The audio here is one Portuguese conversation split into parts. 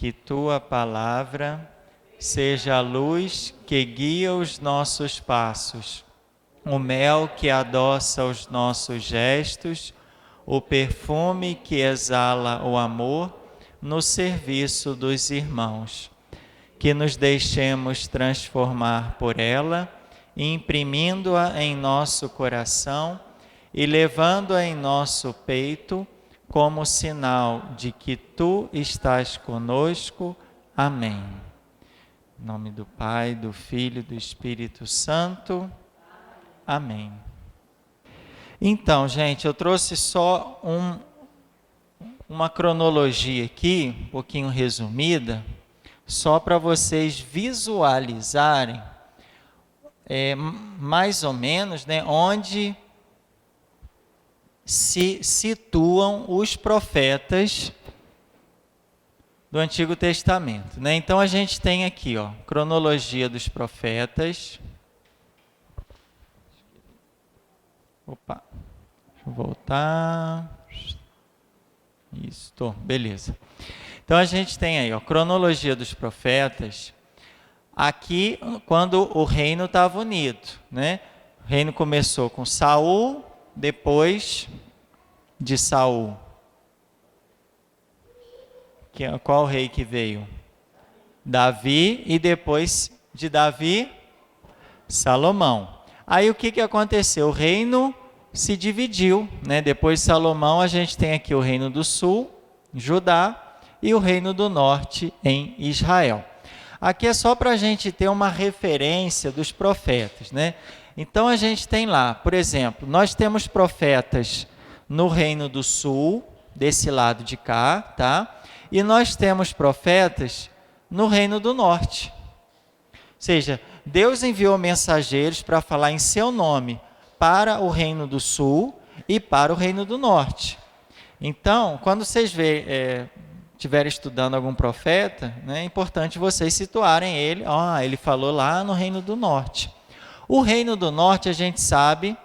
que tua palavra seja a luz que guia os nossos passos, o mel que adoça os nossos gestos, o perfume que exala o amor no serviço dos irmãos. Que nos deixemos transformar por ela, imprimindo-a em nosso coração e levando-a em nosso peito como sinal de que tu estás conosco. Amém. Em nome do Pai, do Filho e do Espírito Santo. Amém. Então, gente, eu trouxe só uma cronologia aqui, um pouquinho resumida, só para vocês visualizarem mais ou menos, né, onde se situam os profetas do Antigo Testamento, né? Então a gente tem aqui, ó, cronologia dos profetas. Opa, deixa eu voltar. Isso, beleza. Então a gente tem aí, ó, cronologia dos profetas. Aqui, quando o reino estava unido, né? O reino começou com Saul, depois de Saul. Qual rei que veio? Davi, e depois de Davi, Salomão. Aí o que aconteceu? O reino se dividiu, né? Depois de Salomão, a gente tem aqui o reino do sul, Judá, e o reino do norte em Israel. Aqui é só para a gente ter uma referência dos profetas, né? Então a gente tem lá, por exemplo, nós temos profetas no reino do sul, desse lado de cá, tá? E nós temos profetas no reino do norte. Ou seja, Deus enviou mensageiros para falar em seu nome para o reino do sul e para o reino do norte. Então, quando vocês estiverem estudando algum profeta, né, é importante vocês situarem ele. Ele falou lá no reino do norte. O reino do norte, a gente sabe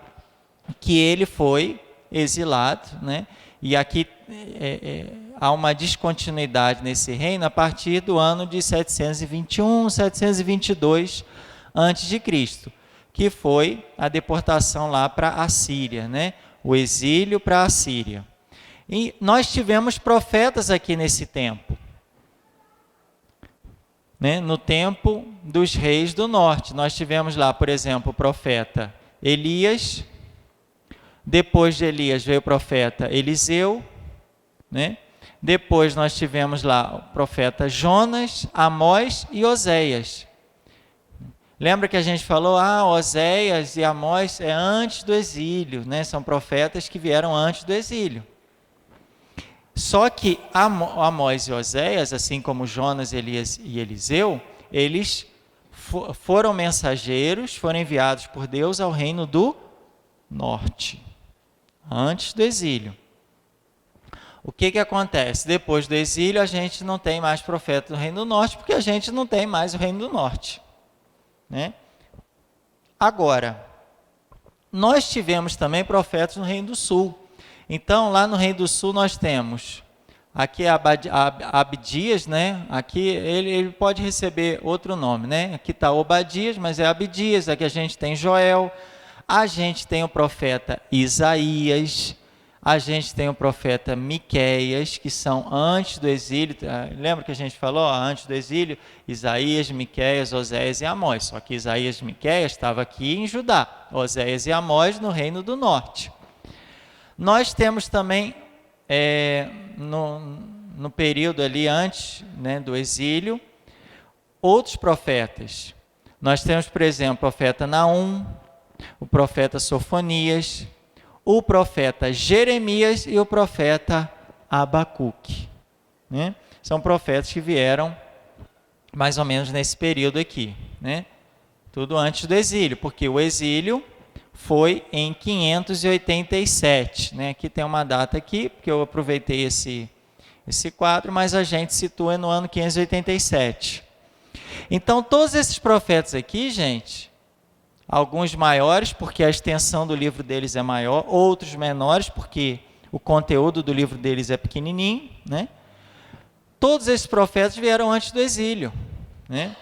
que ele foi exilado, né? E aqui há uma descontinuidade nesse reino a partir do ano de 721, 722 a.C., que foi a deportação lá para a Síria, né? O exílio para a Síria. E nós tivemos profetas aqui nesse tempo, né? No tempo dos reis do norte. Nós tivemos lá, por exemplo, o profeta Elias. Depois de Elias veio o profeta Eliseu, né? Depois nós tivemos lá o profeta Jonas, Amós e Oséias. Lembra que a gente falou, Oséias e Amós é antes do exílio, né? São profetas que vieram antes do exílio. Só que Amós e Oséias, assim como Jonas, Elias e Eliseu, eles foram mensageiros, foram enviados por Deus ao reino do norte, antes do exílio. O que acontece? Depois do exílio, a gente não tem mais profeta no reino do norte, porque a gente não tem mais o reino do norte, né? Agora, nós tivemos também profetas no reino do sul. Então, lá no reino do sul, nós temos aqui Abdias, né? Aqui ele pode receber outro nome, né? Aqui está Obadias, mas é Abdias. Aqui a gente tem Joel, a gente tem o profeta Isaías, a gente tem o profeta Miqueias, que são antes do exílio. Lembra que a gente falou? Antes do exílio, Isaías, Miqueias, Oséias e Amós. Só que Isaías e Miqueias estavam aqui em Judá, Oséias e Amós no reino do norte. Nós temos também, no período ali antes, né, do exílio, outros profetas. Nós temos, por exemplo, o profeta Naum, o profeta Sofonias, o profeta Jeremias e o profeta Abacuque, né? São profetas que vieram mais ou menos nesse período aqui, né? Tudo antes do exílio, porque o exílio foi em 587, né? Aqui tem uma data aqui, porque eu aproveitei esse quadro, mas a gente situa no ano 587. Então, todos esses profetas aqui, gente, alguns maiores, porque a extensão do livro deles é maior, outros menores, porque o conteúdo do livro deles é pequenininho, né? Todos esses profetas vieram antes do exílio, né?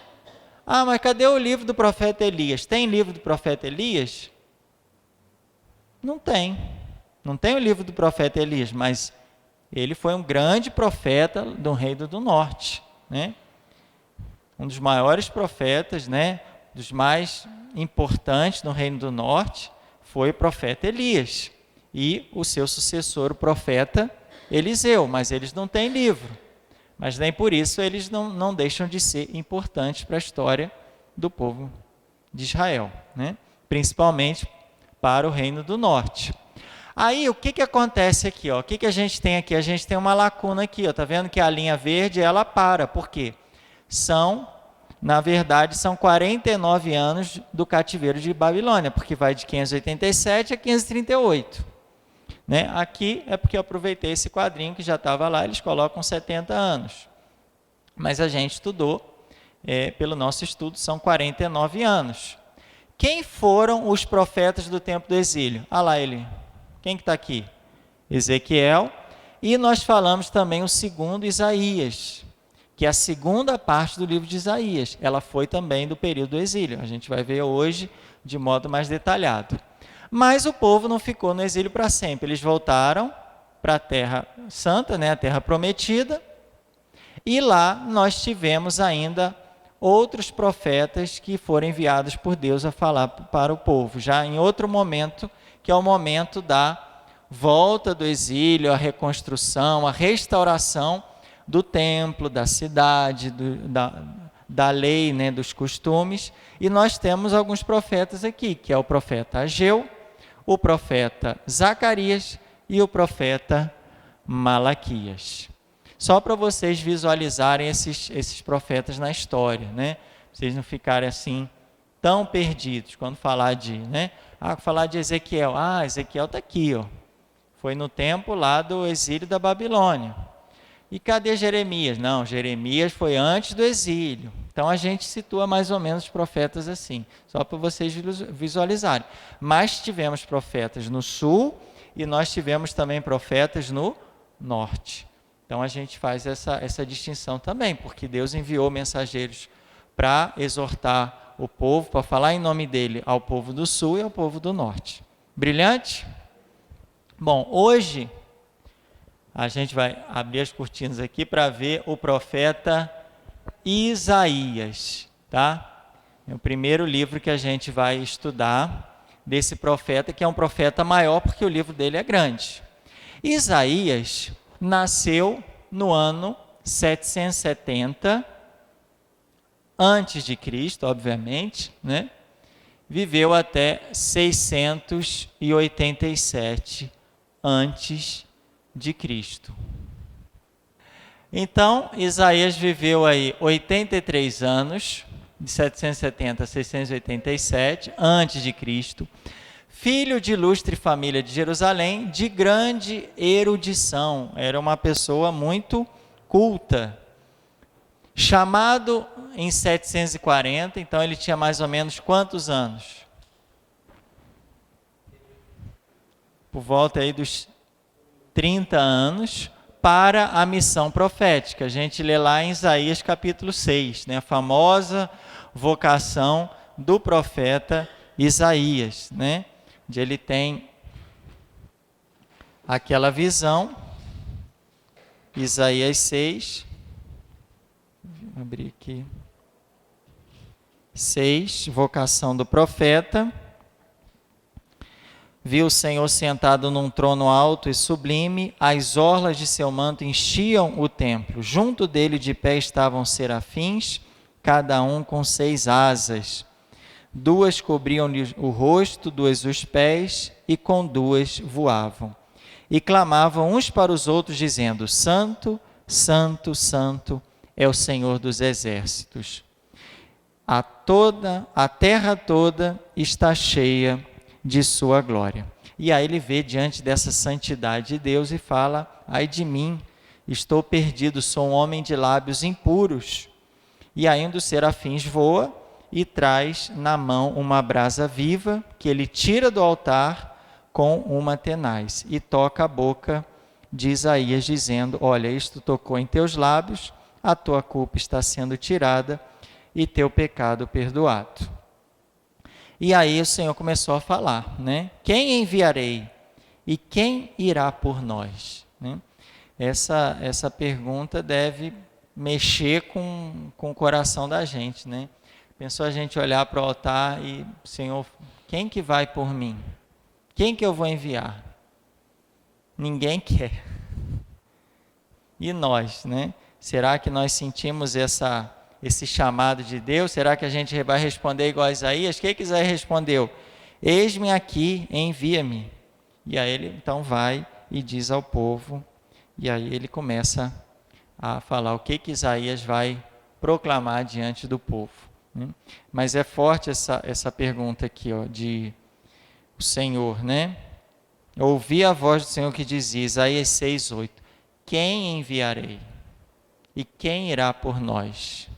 Ah, mas cadê o livro do profeta Elias? Tem livro do profeta Elias? Não tem. Não tem o livro do profeta Elias, mas ele foi um grande profeta do Reino do Norte, né? Um dos maiores profetas, né? Dos mais importantes no Reino do Norte foi o profeta Elias e o seu sucessor, o profeta Eliseu, mas eles não têm livro. Mas nem por isso eles não deixam de ser importantes para a história do povo de Israel, né? Principalmente para o Reino do Norte. Aí, o que acontece aqui? Ó? O que a gente tem aqui? A gente tem uma lacuna aqui. Está vendo que a linha verde ela para. Por quê? Na verdade, são 49 anos do cativeiro de Babilônia, porque vai de 587 a 538. Né? Aqui é porque eu aproveitei esse quadrinho que já estava lá, eles colocam 70 anos. Mas a gente estudou, pelo nosso estudo, são 49 anos. Quem foram os profetas do tempo do exílio? Ah lá ele. Quem que está aqui? Ezequiel. E nós falamos também o segundo Isaías, que é a segunda parte do livro de Isaías. Ela foi também do período do exílio. A gente vai ver hoje de modo mais detalhado. Mas o povo não ficou no exílio para sempre. Eles voltaram para a Terra Santa, né, a Terra Prometida. E lá nós tivemos ainda outros profetas que foram enviados por Deus a falar para o povo, já em outro momento, que é o momento da volta do exílio, a reconstrução, a restauração do templo, da cidade, da lei, né, dos costumes. E nós temos alguns profetas aqui, que é o profeta Ageu, o profeta Zacarias e o profeta Malaquias. Só para vocês visualizarem esses profetas na história, né? Vocês não ficarem assim tão perdidos quando falar falar de Ezequiel. Ah, Ezequiel está aqui, ó. Foi no tempo lá do exílio da Babilônia. E cadê Jeremias? Não, Jeremias foi antes do exílio. Então a gente situa mais ou menos os profetas assim, só para vocês visualizarem. Mas tivemos profetas no sul e nós tivemos também profetas no norte. Então a gente faz essa distinção também, porque Deus enviou mensageiros para exortar o povo, para falar em nome dele ao povo do sul e ao povo do norte. Brilhante? Bom, hoje a gente vai abrir as cortinas aqui para ver o profeta Isaías, tá? É o primeiro livro que a gente vai estudar desse profeta, que é um profeta maior, porque o livro dele é grande. Isaías nasceu no ano 770 antes de Cristo, obviamente, né? Viveu até 687 antes de Cristo. Então, Isaías viveu aí 83 anos, de 770 a 687 antes de Cristo. Filho de ilustre família de Jerusalém, de grande erudição, era uma pessoa muito culta. Chamado em 740, então ele tinha mais ou menos quantos anos? Por volta aí dos 30 anos, para a missão profética. A gente lê lá em Isaías capítulo 6, né? A famosa vocação do profeta Isaías, né? Onde ele tem aquela visão, Isaías 6, vou abrir aqui, 6, vocação do profeta. Viu o Senhor sentado num trono alto e sublime, as orlas de seu manto enchiam o templo. Junto dele de pé estavam serafins, cada um com 6 asas. 2 cobriam-lhe o rosto, 2 os pés, e com 2 voavam. E clamavam uns para os outros, dizendo: Santo, Santo, Santo é o Senhor dos exércitos. A terra toda está cheia de sua glória. E aí ele vê diante dessa santidade de Deus e fala: ai de mim, estou perdido, sou um homem de lábios impuros. E aí um dos serafins voa e traz na mão uma brasa viva, que ele tira do altar com uma tenaz e toca a boca de Isaías, dizendo: olha, isto tocou em teus lábios, a tua culpa está sendo tirada e teu pecado perdoado. E aí o Senhor começou a falar, né? Quem enviarei e quem irá por nós? Né? Essa pergunta deve mexer com o coração da gente, né? Pensou a gente olhar para o altar e, Senhor, quem que vai por mim? Quem que eu vou enviar? Ninguém quer. E nós, né? Será que nós sentimos esse chamado de Deus? Será que a gente vai responder igual a Isaías? O que Isaías respondeu? Eis-me aqui, envia-me. E aí ele então vai e diz ao povo, e aí ele começa a falar o que Isaías vai proclamar diante do povo. Né? Mas é forte essa pergunta aqui, ó, de o Senhor, né? Ouvi a voz do Senhor que dizia, Isaías 6:8, quem enviarei? E quem irá por nós?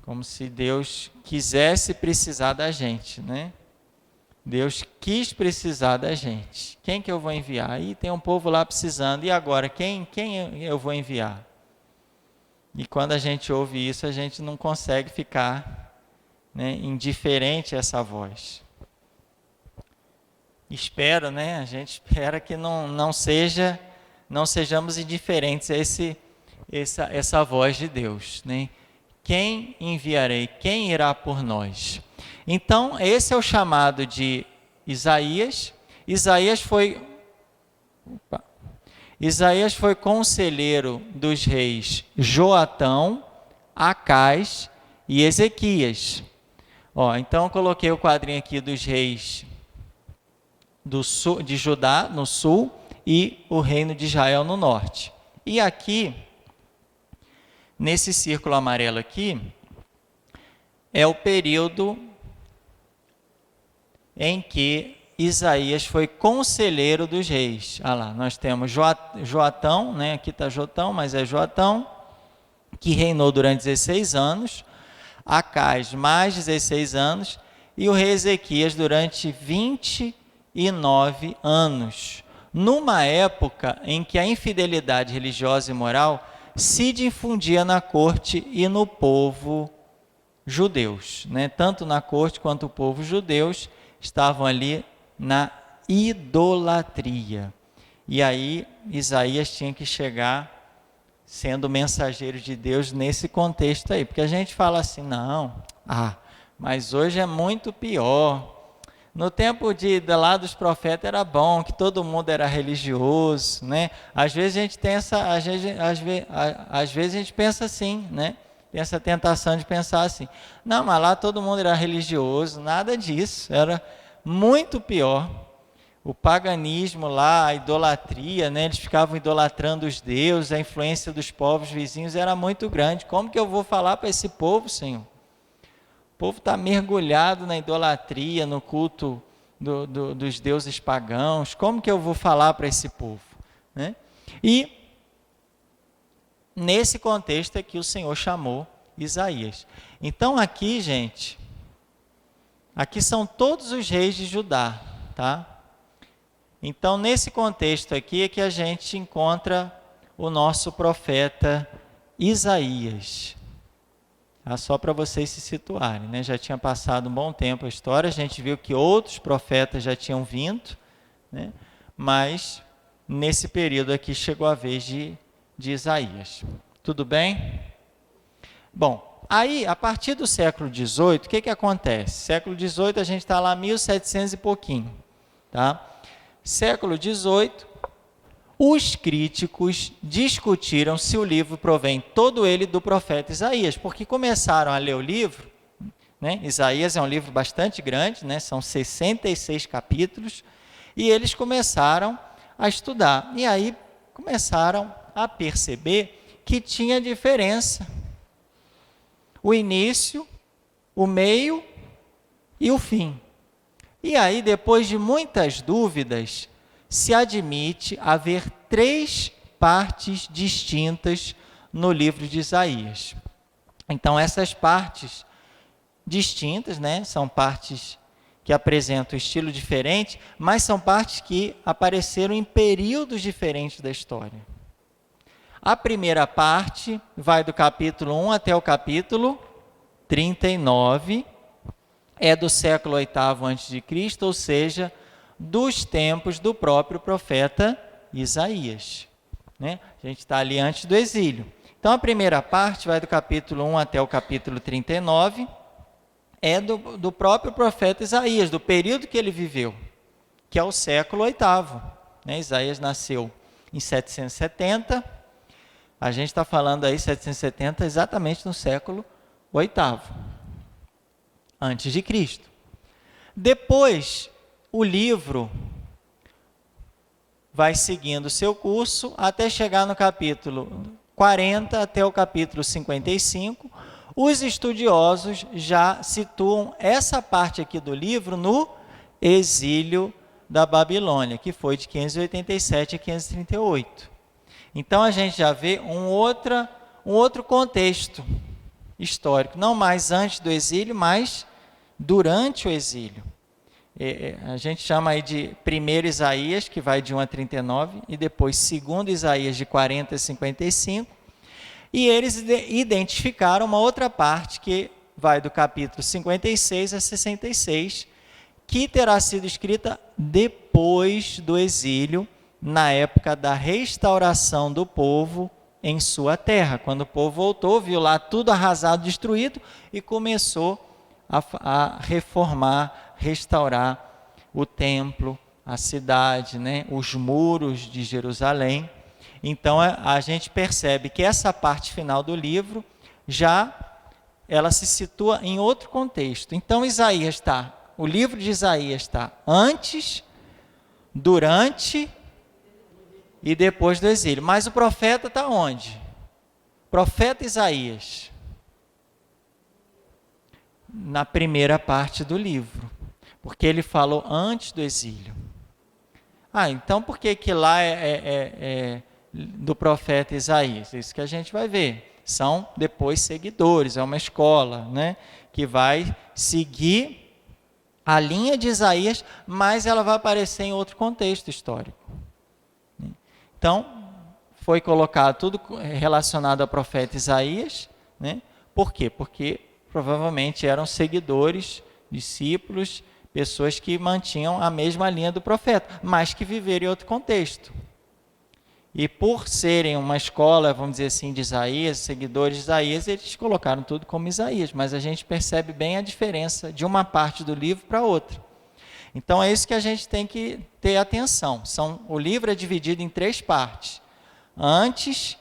Como se Deus quisesse precisar da gente, né? Deus quis precisar da gente. Quem que eu vou enviar? Aí tem um povo lá precisando. E agora, quem eu vou enviar? E quando a gente ouve isso, a gente não consegue ficar, né, indiferente a essa voz. Espero, né? A gente espera que não sejamos indiferentes a essa voz de Deus, né? Quem enviarei? Quem irá por nós? Então, esse é o chamado de Isaías. Isaías foi conselheiro dos reis Joatão, Acás e Ezequias. Então eu coloquei o quadrinho aqui dos reis do sul, de Judá no sul e o reino de Israel no norte. E aqui, nesse círculo amarelo aqui, é o período em que Isaías foi conselheiro dos reis. Lá, nós temos Joatão, né? Aqui está Jotão, mas é Joatão, que reinou durante 16 anos, Acás mais 16 anos, e o rei Ezequias durante 29 anos, numa época em que a infidelidade religiosa e moral se difundia na corte e no povo judeus, né? Tanto na corte quanto o povo judeus estavam ali na idolatria. E aí Isaías tinha que chegar sendo mensageiro de Deus nesse contexto aí, porque a gente fala assim, mas hoje é muito pior. No tempo lá dos profetas era bom, que todo mundo era religioso, né? Às vezes a gente tem às vezes a gente pensa assim, né? Tem essa tentação de pensar assim, não, mas lá todo mundo era religioso, nada disso, era muito pior. O paganismo lá, a idolatria, né? Eles ficavam idolatrando os deuses, a influência dos povos vizinhos era muito grande. Como que eu vou falar para esse povo, Senhor? O povo está mergulhado na idolatria, no culto dos deuses pagãos. Como que eu vou falar para esse povo? Né? E nesse contexto é que o Senhor chamou Isaías. Então aqui, gente, aqui são todos os reis de Judá, tá? Então nesse contexto aqui é que a gente encontra o nosso profeta Isaías. Só para vocês se situarem, né? Já tinha passado um bom tempo a história, a gente viu que outros profetas já tinham vindo, né? Mas nesse período aqui chegou a vez de Isaías. Tudo bem? Bom, aí a partir do século XVIII, o que acontece? Século XVIII a gente está lá 1700 e pouquinho, tá? Século XVIII, os críticos discutiram se o livro provém todo ele do profeta Isaías, porque começaram a ler o livro, né? Isaías é um livro bastante grande, né? São 66 capítulos, e eles começaram a estudar, e aí começaram a perceber que tinha diferença. O início, o meio e o fim. E aí, depois de muitas dúvidas, se admite haver 3 partes distintas no livro de Isaías. Então, essas partes distintas, né, são partes que apresentam um estilo diferente, mas são partes que apareceram em períodos diferentes da história. A primeira parte vai do capítulo 1 até o capítulo 39, é do século VIII a.C., ou seja, dos tempos do próprio profeta Isaías. Né? A gente está ali antes do exílio. Então, a primeira parte vai do capítulo 1 até o capítulo 39, é do próprio profeta Isaías, do período que ele viveu, que é o século VIII. Né? Isaías nasceu em 770, a gente está falando aí 770 exatamente no século VIII, antes de Cristo. Depois, o livro vai seguindo o seu curso até chegar no capítulo 40 até o capítulo 55. Os estudiosos já situam essa parte aqui do livro no exílio da Babilônia, que foi de 587 a 538. Então, a gente já vê um outro contexto histórico, não mais antes do exílio, mas durante o exílio. A gente chama aí de primeiro Isaías, que vai de 1 a 39, e depois segundo Isaías, de 40 a 55. E eles identificaram uma outra parte, que vai do capítulo 56 a 66, que terá sido escrita depois do exílio, na época da restauração do povo em sua terra. Quando o povo voltou, viu lá tudo arrasado, destruído, e começou a reformar, restaurar o templo, a cidade, né, os muros de Jerusalém. Então, a gente percebe que essa parte final do livro, ela se situa em outro contexto. Então, o livro de Isaías está antes, durante e depois do exílio. Mas o profeta está onde? Profeta Isaías. Na primeira parte do livro. Porque ele falou antes do exílio. Então por que lá é do profeta Isaías? Isso que a gente vai ver. São depois seguidores, é uma escola, né, que vai seguir a linha de Isaías, mas ela vai aparecer em outro contexto histórico. Então, foi colocado tudo relacionado ao profeta Isaías, né? Por quê? Porque provavelmente eram seguidores, discípulos, pessoas que mantinham a mesma linha do profeta, mas que viveram em outro contexto. E por serem uma escola, vamos dizer assim, de Isaías, seguidores de Isaías, eles colocaram tudo como Isaías, mas a gente percebe bem a diferença de uma parte do livro para outra. Então é isso que a gente tem que ter atenção. O livro é dividido em 3 partes: antes,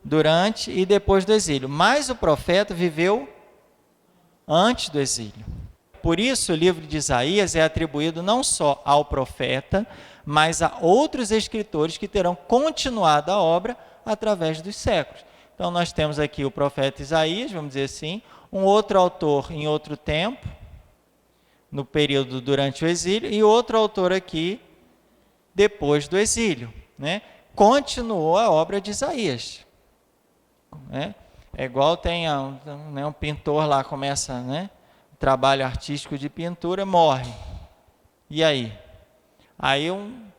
durante e depois do exílio. Mas o profeta viveu antes do exílio. Por isso, o livro de Isaías é atribuído não só ao profeta, mas a outros escritores que terão continuado a obra através dos séculos. Então, nós temos aqui o profeta Isaías, vamos dizer assim, um outro autor em outro tempo, no período durante o exílio, e outro autor aqui depois do exílio, né? Continuou a obra de Isaías, né? É igual tem um pintor lá, começa, né, trabalho artístico de pintura, morre. E aí? Aí um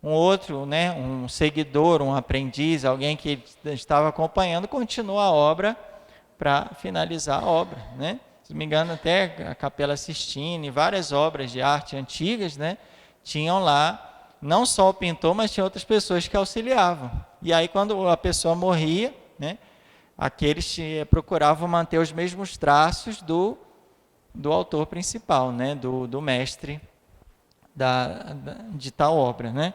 outro, né, um seguidor, um aprendiz, alguém que estava acompanhando, continua a obra para finalizar a obra, né? Se não me engano, até a Capela Sistine, várias obras de arte antigas, né, tinham lá, não só o pintor, mas tinha outras pessoas que auxiliavam. E aí, quando a pessoa morria, né, aqueles procuravam manter os mesmos traços do autor principal, né, do mestre de tal obra, né?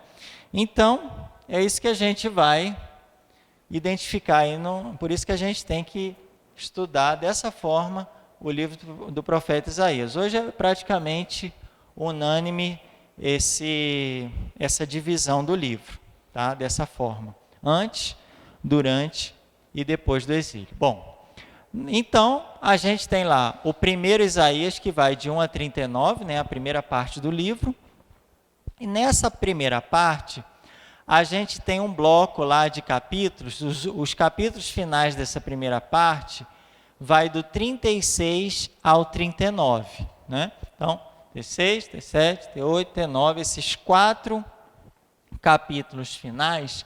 Então, é isso que a gente vai identificar aí, por isso que a gente tem que estudar dessa forma o livro do profeta Isaías. Hoje é praticamente unânime essa divisão do livro, tá? Dessa forma: antes, durante e depois do exílio. Bom, então a gente tem lá o primeiro Isaías, que vai de 1 a 39, né, a primeira parte do livro. E nessa primeira parte, a gente tem um bloco lá de capítulos, os capítulos finais dessa primeira parte vai do 36 ao 39, né? Então, T6, T7, T8, T9, esses 4 capítulos finais,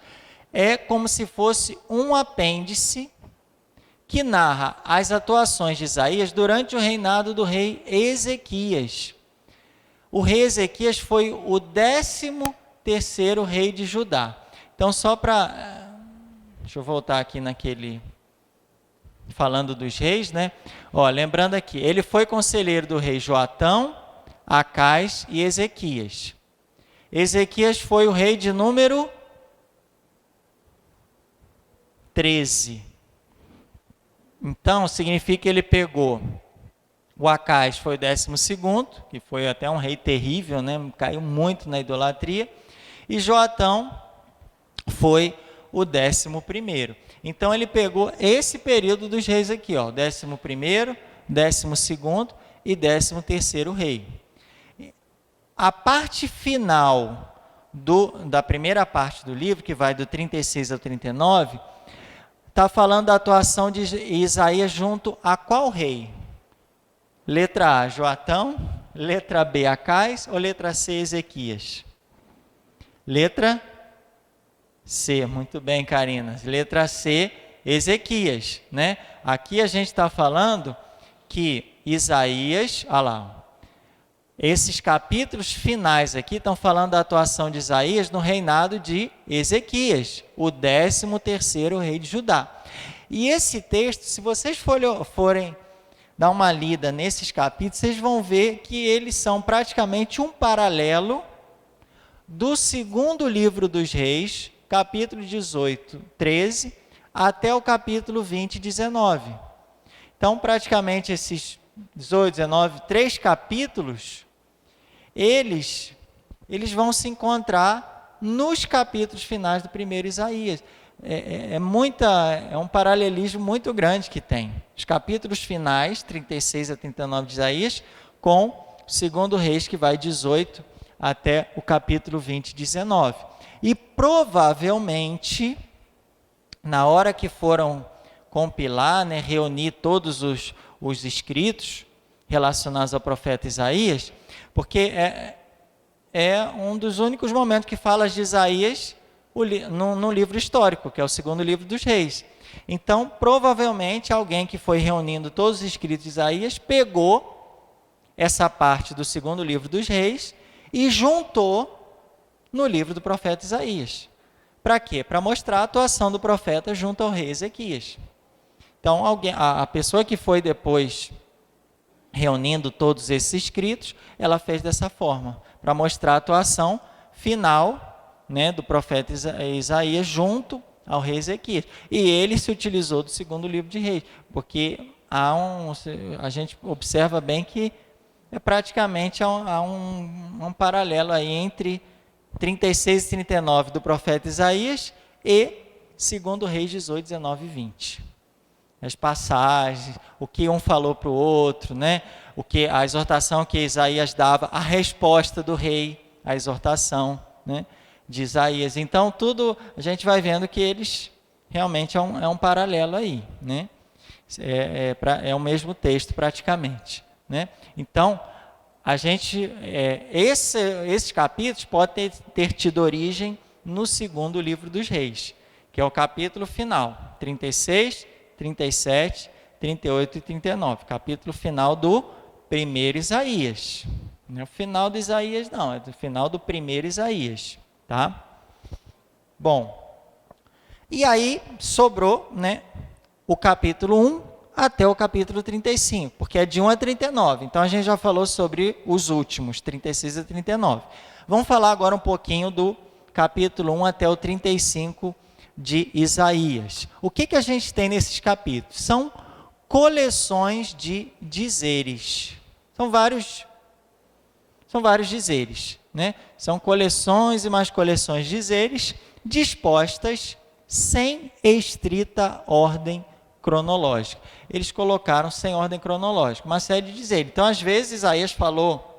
é como se fosse um apêndice que narra as atuações de Isaías durante o reinado do rei Ezequias. O rei Ezequias foi o 13º rei de Judá. Então, só para... Deixa eu voltar aqui naquele... Falando dos reis, né? Lembrando aqui, ele foi conselheiro do rei Joatão, Acás e Ezequias. Ezequias foi o rei de número 13. Então, significa que ele pegou o Acás, foi o 12º, que foi até um rei terrível, né? Caiu muito na idolatria. E Joatão foi o 11º. Então, ele pegou esse período dos reis aqui, 11º, 12º e 13º rei. A parte final da primeira parte do livro, que vai do 36 ao 39, está falando da atuação de Isaías junto a qual rei? Letra A, Joatão, letra B, Acás ou letra C, Ezequias? Letra C, muito bem, Karina. Letra C, Ezequias, né? Aqui a gente está falando que Isaías, olha lá, esses capítulos finais aqui estão falando da atuação de Isaías no reinado de Ezequias, o 13º rei de Judá. E esse texto, se vocês forem dar uma lida nesses capítulos, vocês vão ver que eles são praticamente um paralelo do 2º livro dos reis, capítulo 18, 13, até o capítulo 20, 19. Então, praticamente esses 18, 19, 3 capítulos, eles vão se encontrar nos capítulos finais do primeiro Isaías. É um paralelismo muito grande que tem. Os capítulos finais, 36 a 39 de Isaías, com o 2º Reis, que vai 18 até o capítulo 20, 19. E provavelmente, na hora que foram compilar, né, reunir todos os escritos relacionados ao profeta Isaías, porque é um dos únicos momentos que fala de Isaías no livro histórico, que é o 2º livro dos reis. Então, provavelmente, alguém que foi reunindo todos os escritos de Isaías pegou essa parte do 2º livro dos reis e juntou no livro do profeta Isaías. Para quê? Para mostrar a atuação do profeta junto ao rei Ezequias. Então, a pessoa que foi depois reunindo todos esses escritos, ela fez dessa forma, para mostrar a atuação final, né, do profeta Isaías junto ao rei Ezequias. E ele se utilizou do 2º livro de Reis, porque a gente observa bem que praticamente há um paralelo aí entre 36 e 39 do profeta Isaías e 2º Reis 18, 19 e 20. As passagens, o que um falou para o outro, né? A exortação que Isaías dava, a resposta do rei à exortação, né, de Isaías. Então, tudo a gente vai vendo que eles realmente é um paralelo aí, né? É o mesmo texto praticamente, né? Então, a gente, esses capítulos podem ter tido origem no 2º livro dos reis, que é o capítulo final, 36, 37, 38 e 39, capítulo final do primeiro Isaías. Não é o final do Isaías, não, é do final do primeiro Isaías, tá? Bom, e aí sobrou, né, o capítulo 1 até o capítulo 35, porque é de 1 a 39. Então a gente já falou sobre os últimos, 36 a 39. Vamos falar agora um pouquinho do capítulo 1 até o 35 de Isaías. O que a gente tem nesses capítulos? São coleções de dizeres. São vários dizeres, né? São coleções e mais coleções de dizeres dispostas sem estrita ordem cronológica. Eles colocaram sem ordem cronológica, uma série de dizeres. Então, às vezes, Isaías falou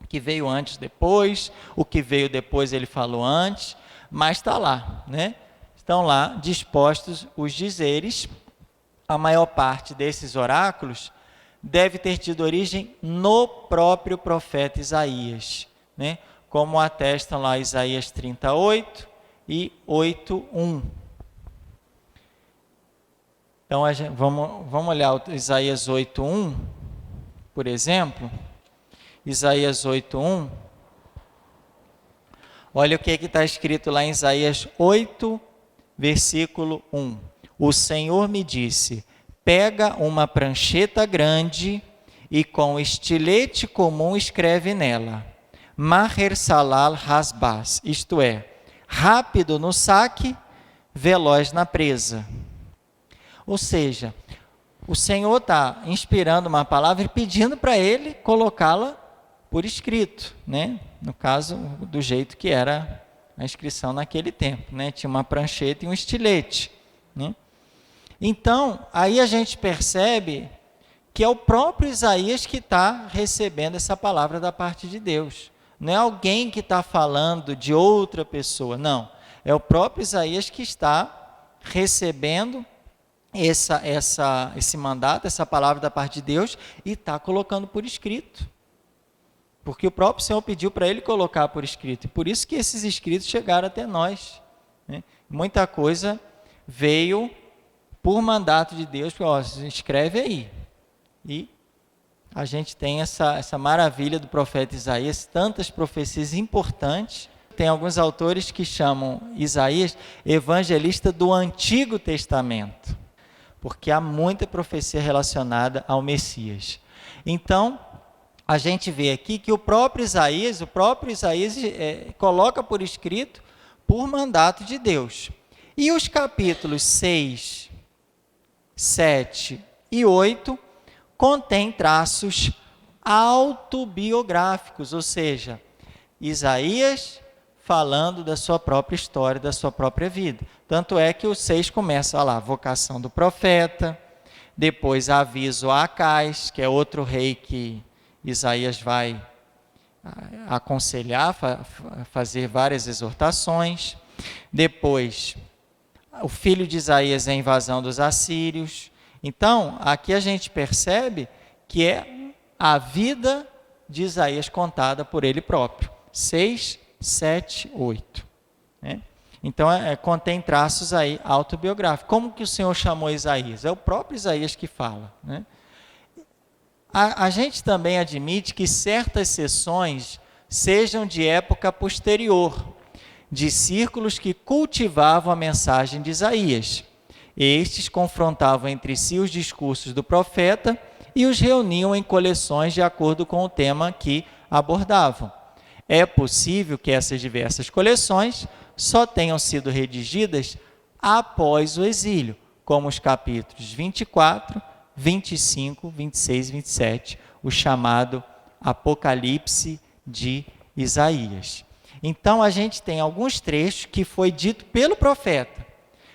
que veio antes, depois, o que veio depois ele falou antes, mas está lá, né? Estão lá dispostos os dizeres. A maior parte desses oráculos deve ter tido origem no próprio profeta Isaías, né? Como atestam lá Isaías 38 e 8:1. Então, vamos olhar o Isaías 8:1, por exemplo. Isaías 8:1. Olha o que está escrito lá em Isaías 8, versículo 1. O Senhor me disse: pega uma prancheta grande e com estilete comum escreve nela, Maher Salal Hasbaz, isto é, rápido no saque, veloz na presa. Ou seja, o Senhor está inspirando uma palavra e pedindo para ele colocá-la por escrito, né? No caso, do jeito que era a inscrição naquele tempo, né? Tinha uma prancheta e um estilete, né? Então, aí a gente percebe que é o próprio Isaías que está recebendo essa palavra da parte de Deus. Não é alguém que está falando de outra pessoa, não. É o próprio Isaías que está recebendo esse mandato, essa palavra da parte de Deus, e está colocando por escrito. Porque o próprio Senhor pediu para ele colocar por escrito. E por isso que esses escritos chegaram até nós, né? Muita coisa veio por mandato de Deus, ó, escreve aí. E a gente tem essa maravilha do profeta Isaías, tantas profecias importantes. Tem alguns autores que chamam Isaías evangelista do Antigo Testamento, porque há muita profecia relacionada ao Messias. Então, a gente vê aqui que o próprio Isaías coloca por escrito por mandato de Deus. E os capítulos 6, 7 e 8 contêm traços autobiográficos, ou seja, Isaías falando da sua própria história, da sua própria vida. Tanto é que o 6 começa lá, vocação do profeta, depois aviso a Acais, que é outro rei que Isaías vai aconselhar, fazer várias exortações. Depois, o filho de Isaías é a invasão dos assírios. Então, aqui a gente percebe que é a vida de Isaías contada por ele próprio. 6, 7, 8. Né? Então, contém traços aí autobiográficos. Como que o Senhor chamou Isaías? É o próprio Isaías que fala. Né? A gente também admite que certas sessões sejam de época posterior, de círculos que cultivavam a mensagem de Isaías. Estes confrontavam entre si os discursos do profeta e os reuniam em coleções de acordo com o tema que abordavam. É possível que essas diversas coleções só tenham sido redigidas após o exílio, como os capítulos 24, 25, 26 e 27, o chamado Apocalipse de Isaías. Então, a gente tem alguns trechos que foi dito pelo profeta,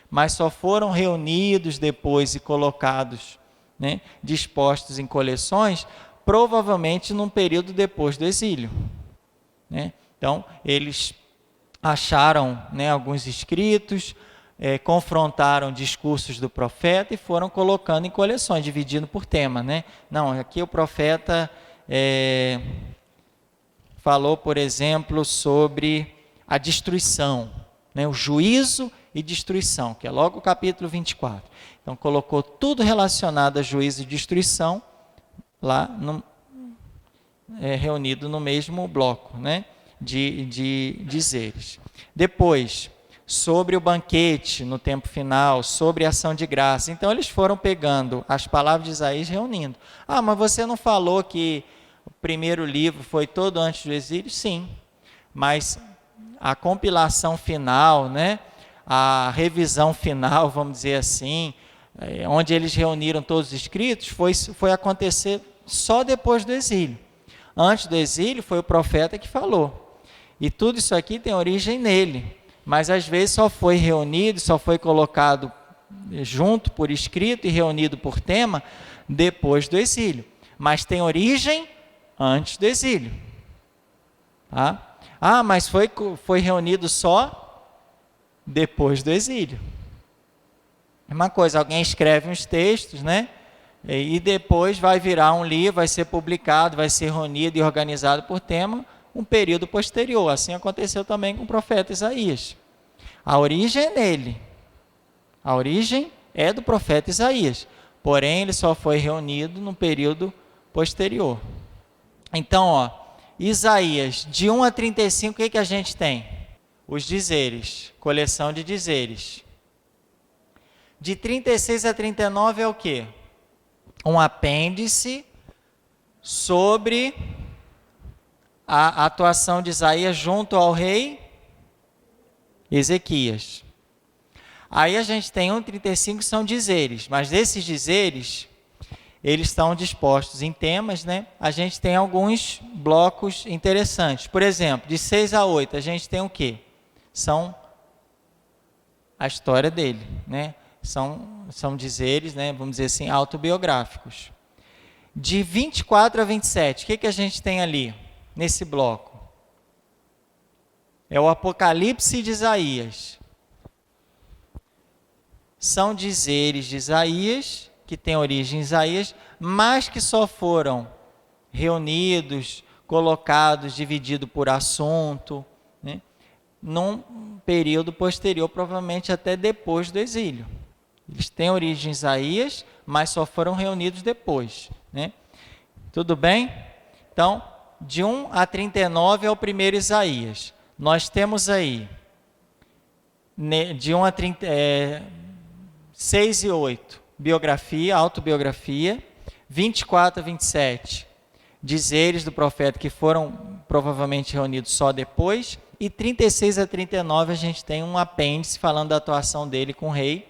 mas só foram reunidos depois e colocados, né, dispostos em coleções, provavelmente num período depois do exílio. Né? Então, eles acharam, né, alguns escritos, confrontaram discursos do profeta e foram colocando em coleções, dividindo por tema. Né? Não, aqui o profeta falou, por exemplo, sobre a destruição, né, o juízo e destruição, que é logo o capítulo 24. Então, colocou tudo relacionado a juízo e destruição lá reunido no mesmo bloco, né, de dizeres. Depois, sobre o banquete no tempo final, sobre a ação de graça. Então, eles foram pegando as palavras de Isaías reunindo. Ah, mas você não falou que o primeiro livro foi todo antes do exílio? Sim, mas a compilação final, né, a revisão final, vamos dizer assim, onde eles reuniram todos os escritos, foi acontecer só depois do exílio. Antes do exílio foi o profeta que falou. E tudo isso aqui tem origem nele, mas às vezes só foi reunido, só foi colocado junto por escrito e reunido por tema depois do exílio. Mas tem origem antes do exílio. Tá? Ah, mas foi reunido só depois do exílio. Uma coisa, alguém escreve uns textos, né? E depois vai virar um livro, vai ser publicado, vai ser reunido e organizado por tema, um período posterior. Assim aconteceu também com o profeta Isaías. A origem é nele. A origem é do profeta Isaías. Porém, ele só foi reunido no período posterior. Então, ó, Isaías, de 1 a 35, o que a gente tem? Os dizeres, coleção de dizeres. De 36 a 39 é o quê? Um apêndice sobre a atuação de Isaías junto ao rei Ezequias. Aí a gente tem 1,35 que são dizeres, mas desses dizeres, eles estão dispostos em temas, né? A gente tem alguns blocos interessantes. Por exemplo, de 6 a 8, a gente tem o quê? São a história dele, né? São dizeres, né? Vamos dizer assim, autobiográficos. De 24 a 27, o que a gente tem ali, nesse bloco? É o Apocalipse de Isaías. São dizeres de Isaías, que têm origem em Isaías, mas que só foram reunidos, colocados, divididos por assunto, né, num período posterior, provavelmente até depois do exílio. Eles têm origem em Isaías, mas só foram reunidos depois, né? Tudo bem? Então, de 1 a 39 é o primeiro Isaías. Nós temos aí, de 1 a 6 e 8, biografia, autobiografia. 24 a 27, dizeres do profeta que foram provavelmente reunidos só depois. E 36 a 39 a gente tem um apêndice falando da atuação dele com o rei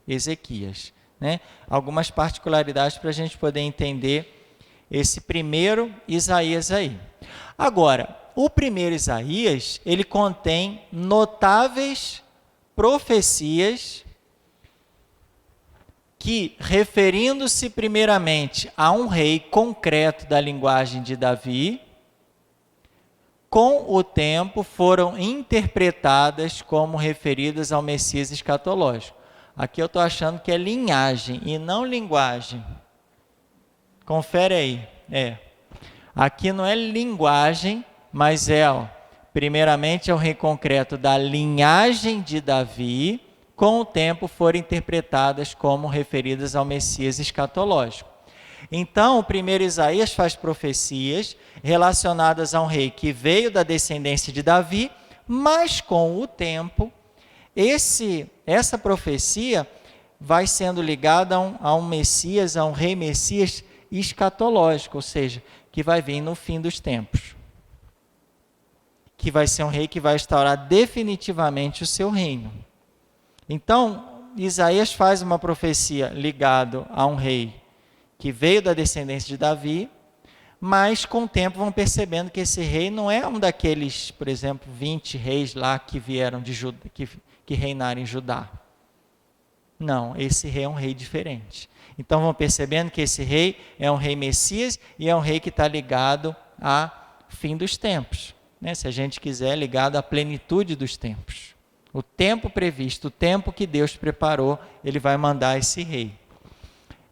Ezequias, né? Algumas particularidades para a gente poder entender esse primeiro Isaías aí. Agora, o primeiro Isaías, ele contém notáveis profecias que, referindo-se primeiramente a um rei concreto da linguagem de Davi, com o tempo foram interpretadas como referidas ao Messias escatológico. Aqui eu estou achando que é linhagem e não linguagem. Confere aí. Aqui não é linguagem, mas primeiramente é o rei concreto da linhagem de Davi, com o tempo foram interpretadas como referidas ao Messias escatológico. Então, o primeiro Isaías faz profecias relacionadas a um rei que veio da descendência de Davi, mas com o tempo, essa profecia vai sendo ligada a um Messias, a um rei Messias escatológico, ou seja, que vai vir no fim dos tempos. Que vai ser um rei que vai instaurar definitivamente o seu reino. Então, Isaías faz uma profecia ligada a um rei que veio da descendência de Davi, mas com o tempo vão percebendo que esse rei não é um daqueles, por exemplo, 20 reis lá que vieram de Judá, que reinaram em Judá. Não, esse rei é um rei diferente. Então vão percebendo que esse rei é um rei Messias e é um rei que está ligado ao fim dos tempos, né? Se a gente quiser, ligado à plenitude dos tempos. O tempo previsto, o tempo que Deus preparou, ele vai mandar esse rei.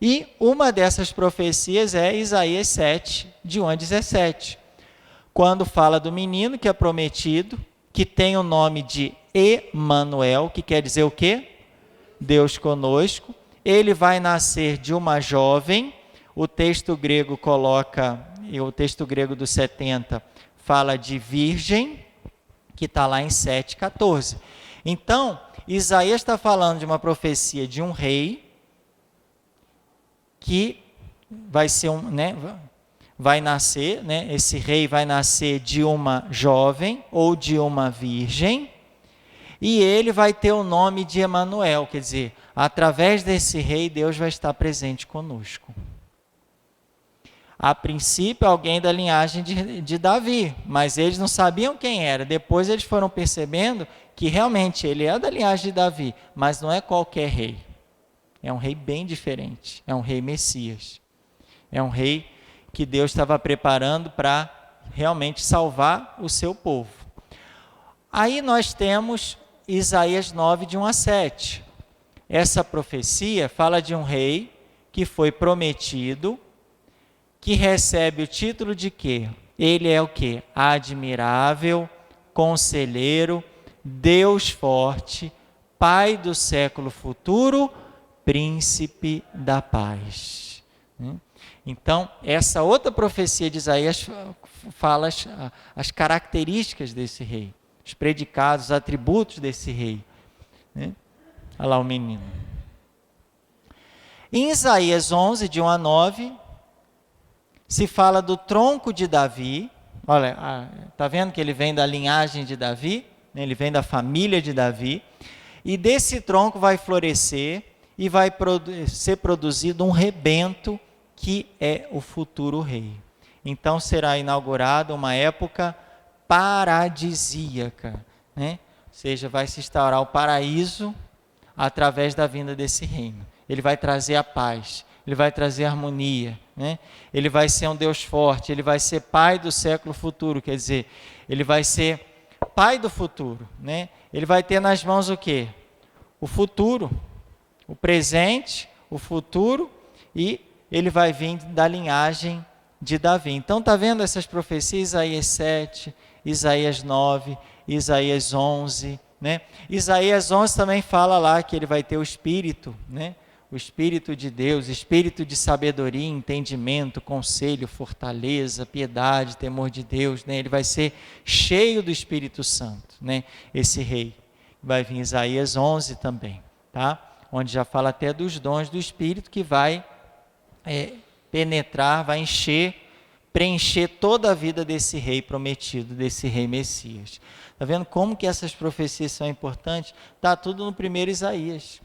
E uma dessas profecias é Isaías 7, de 1 a 17, quando fala do menino que é prometido, que tem o nome de Emanuel, que quer dizer o quê? Deus conosco. Ele vai nascer de uma jovem. O texto grego o texto grego do 70 fala de virgem, que está lá em 7,14. Então, Isaías está falando de uma profecia de um rei que vai ser vai nascer, né? Esse rei vai nascer de uma jovem ou de uma virgem, e ele vai ter o nome de Emanuel, quer dizer, através desse rei Deus vai estar presente conosco. A princípio, alguém da linhagem de Davi, mas eles não sabiam quem era. Depois eles foram percebendo que realmente ele é da linhagem de Davi, mas não é qualquer rei. É um rei bem diferente, é um rei Messias. É um rei que Deus estava preparando para realmente salvar o seu povo. Aí nós temos Isaías 9, de 1 a 7. Essa profecia fala de um rei que foi prometido, que recebe o título de quê? Ele é o quê? Admirável, conselheiro, Deus forte, Pai do século futuro, príncipe da paz. Então, essa outra profecia de Isaías fala as características desse rei, os predicados, os atributos desse rei. Olha lá o menino. Em Isaías 11, de 1 a 9, se fala do tronco de Davi. Olha, está vendo que ele vem da linhagem de Davi? Ele vem da família de Davi. E desse tronco vai florescer e vai ser produzido um rebento que é o futuro rei. Então será inaugurada uma época paradisíaca, né? Ou seja, vai se instaurar o paraíso através da vinda desse reino. Ele vai trazer a paz, ele vai trazer a harmonia, né? Ele vai ser um Deus forte, ele vai ser pai do século futuro, quer dizer, ele vai ser pai do futuro, né? Ele vai ter nas mãos o quê? O futuro, o presente, o futuro, e ele vai vir da linhagem de Davi. Então está vendo essas profecias, Isaías 7, Isaías 9, Isaías 11, né? Isaías 11 também fala lá que ele vai ter o Espírito, né? O Espírito de Deus, Espírito de sabedoria, entendimento, conselho, fortaleza, piedade, temor de Deus, né? Ele vai ser cheio do Espírito Santo, né? Esse rei. Vai vir Isaías 11 também, tá? Onde já fala até dos dons do Espírito que vai penetrar, vai preencher toda a vida desse rei prometido, desse rei Messias. Está vendo como que essas profecias são importantes? Está tudo no primeiro Isaías.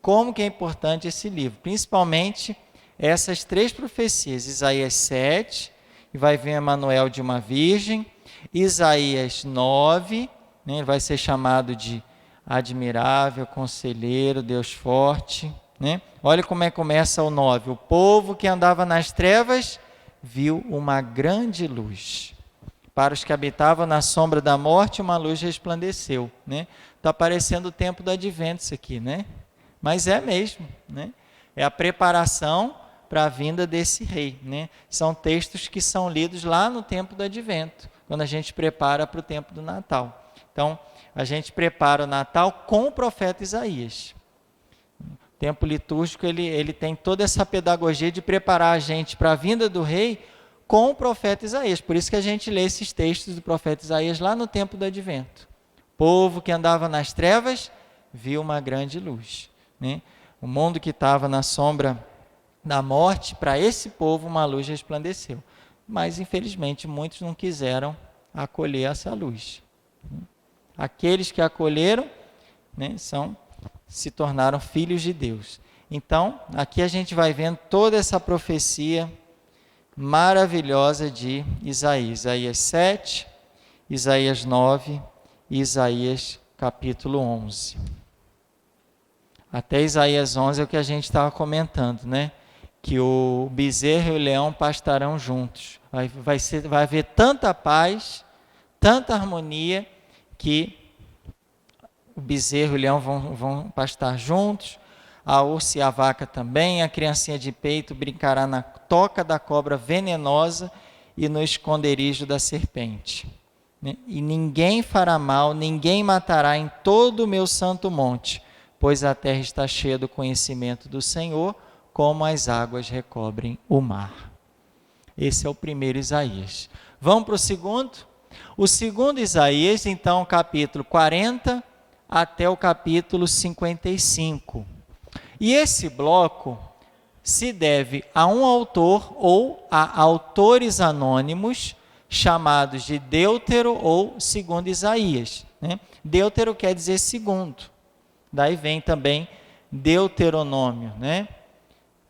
Como que é importante esse livro? Principalmente essas 3 profecias. Isaías 7, que vai vir Emanuel de uma virgem. Isaías 9, né, vai ser chamado de admirável, conselheiro, Deus forte. Né? Olha como é que começa o 9. O povo que andava nas trevas viu uma grande luz. Para os que habitavam na sombra da morte, uma luz resplandeceu. Né? Está parecendo o tempo do advento isso aqui, né? Mas é mesmo, né? É a preparação para a vinda desse rei, né? São textos que são lidos lá no tempo do advento, quando a gente prepara para o tempo do Natal. Então, a gente prepara o Natal com o profeta Isaías. O tempo litúrgico, ele tem toda essa pedagogia de preparar a gente para a vinda do rei com o profeta Isaías. Por isso que a gente lê esses textos do profeta Isaías lá no tempo do advento. O povo que andava nas trevas viu uma grande luz. Né? O mundo que estava na sombra da morte, para esse povo uma luz resplandeceu. Mas, infelizmente, muitos não quiseram acolher essa luz. Aqueles que acolheram, né, se tornaram filhos de Deus. Então, aqui a gente vai vendo toda essa profecia maravilhosa de Isaías. Isaías 7, Isaías 9 e Isaías capítulo 11. Até Isaías 11 é o que a gente estava comentando, né? Que o bezerro e o leão pastarão juntos. Vai haver tanta paz, tanta harmonia, que o bezerro e o leão vão pastar juntos, a ursa e a vaca também, a criancinha de peito brincará na toca da cobra venenosa e no esconderijo da serpente. E ninguém fará mal, ninguém matará em todo o meu santo monte, pois a terra está cheia do conhecimento do Senhor, como as águas recobrem o mar. Esse é o primeiro Isaías. Vamos para o segundo? O segundo Isaías, então, capítulo 40 até o capítulo 55. E esse bloco se deve a um autor ou a autores anônimos, chamados de Deutero ou segundo Isaías. Né? Deutero quer dizer segundo. Daí vem também Deuteronômio, né?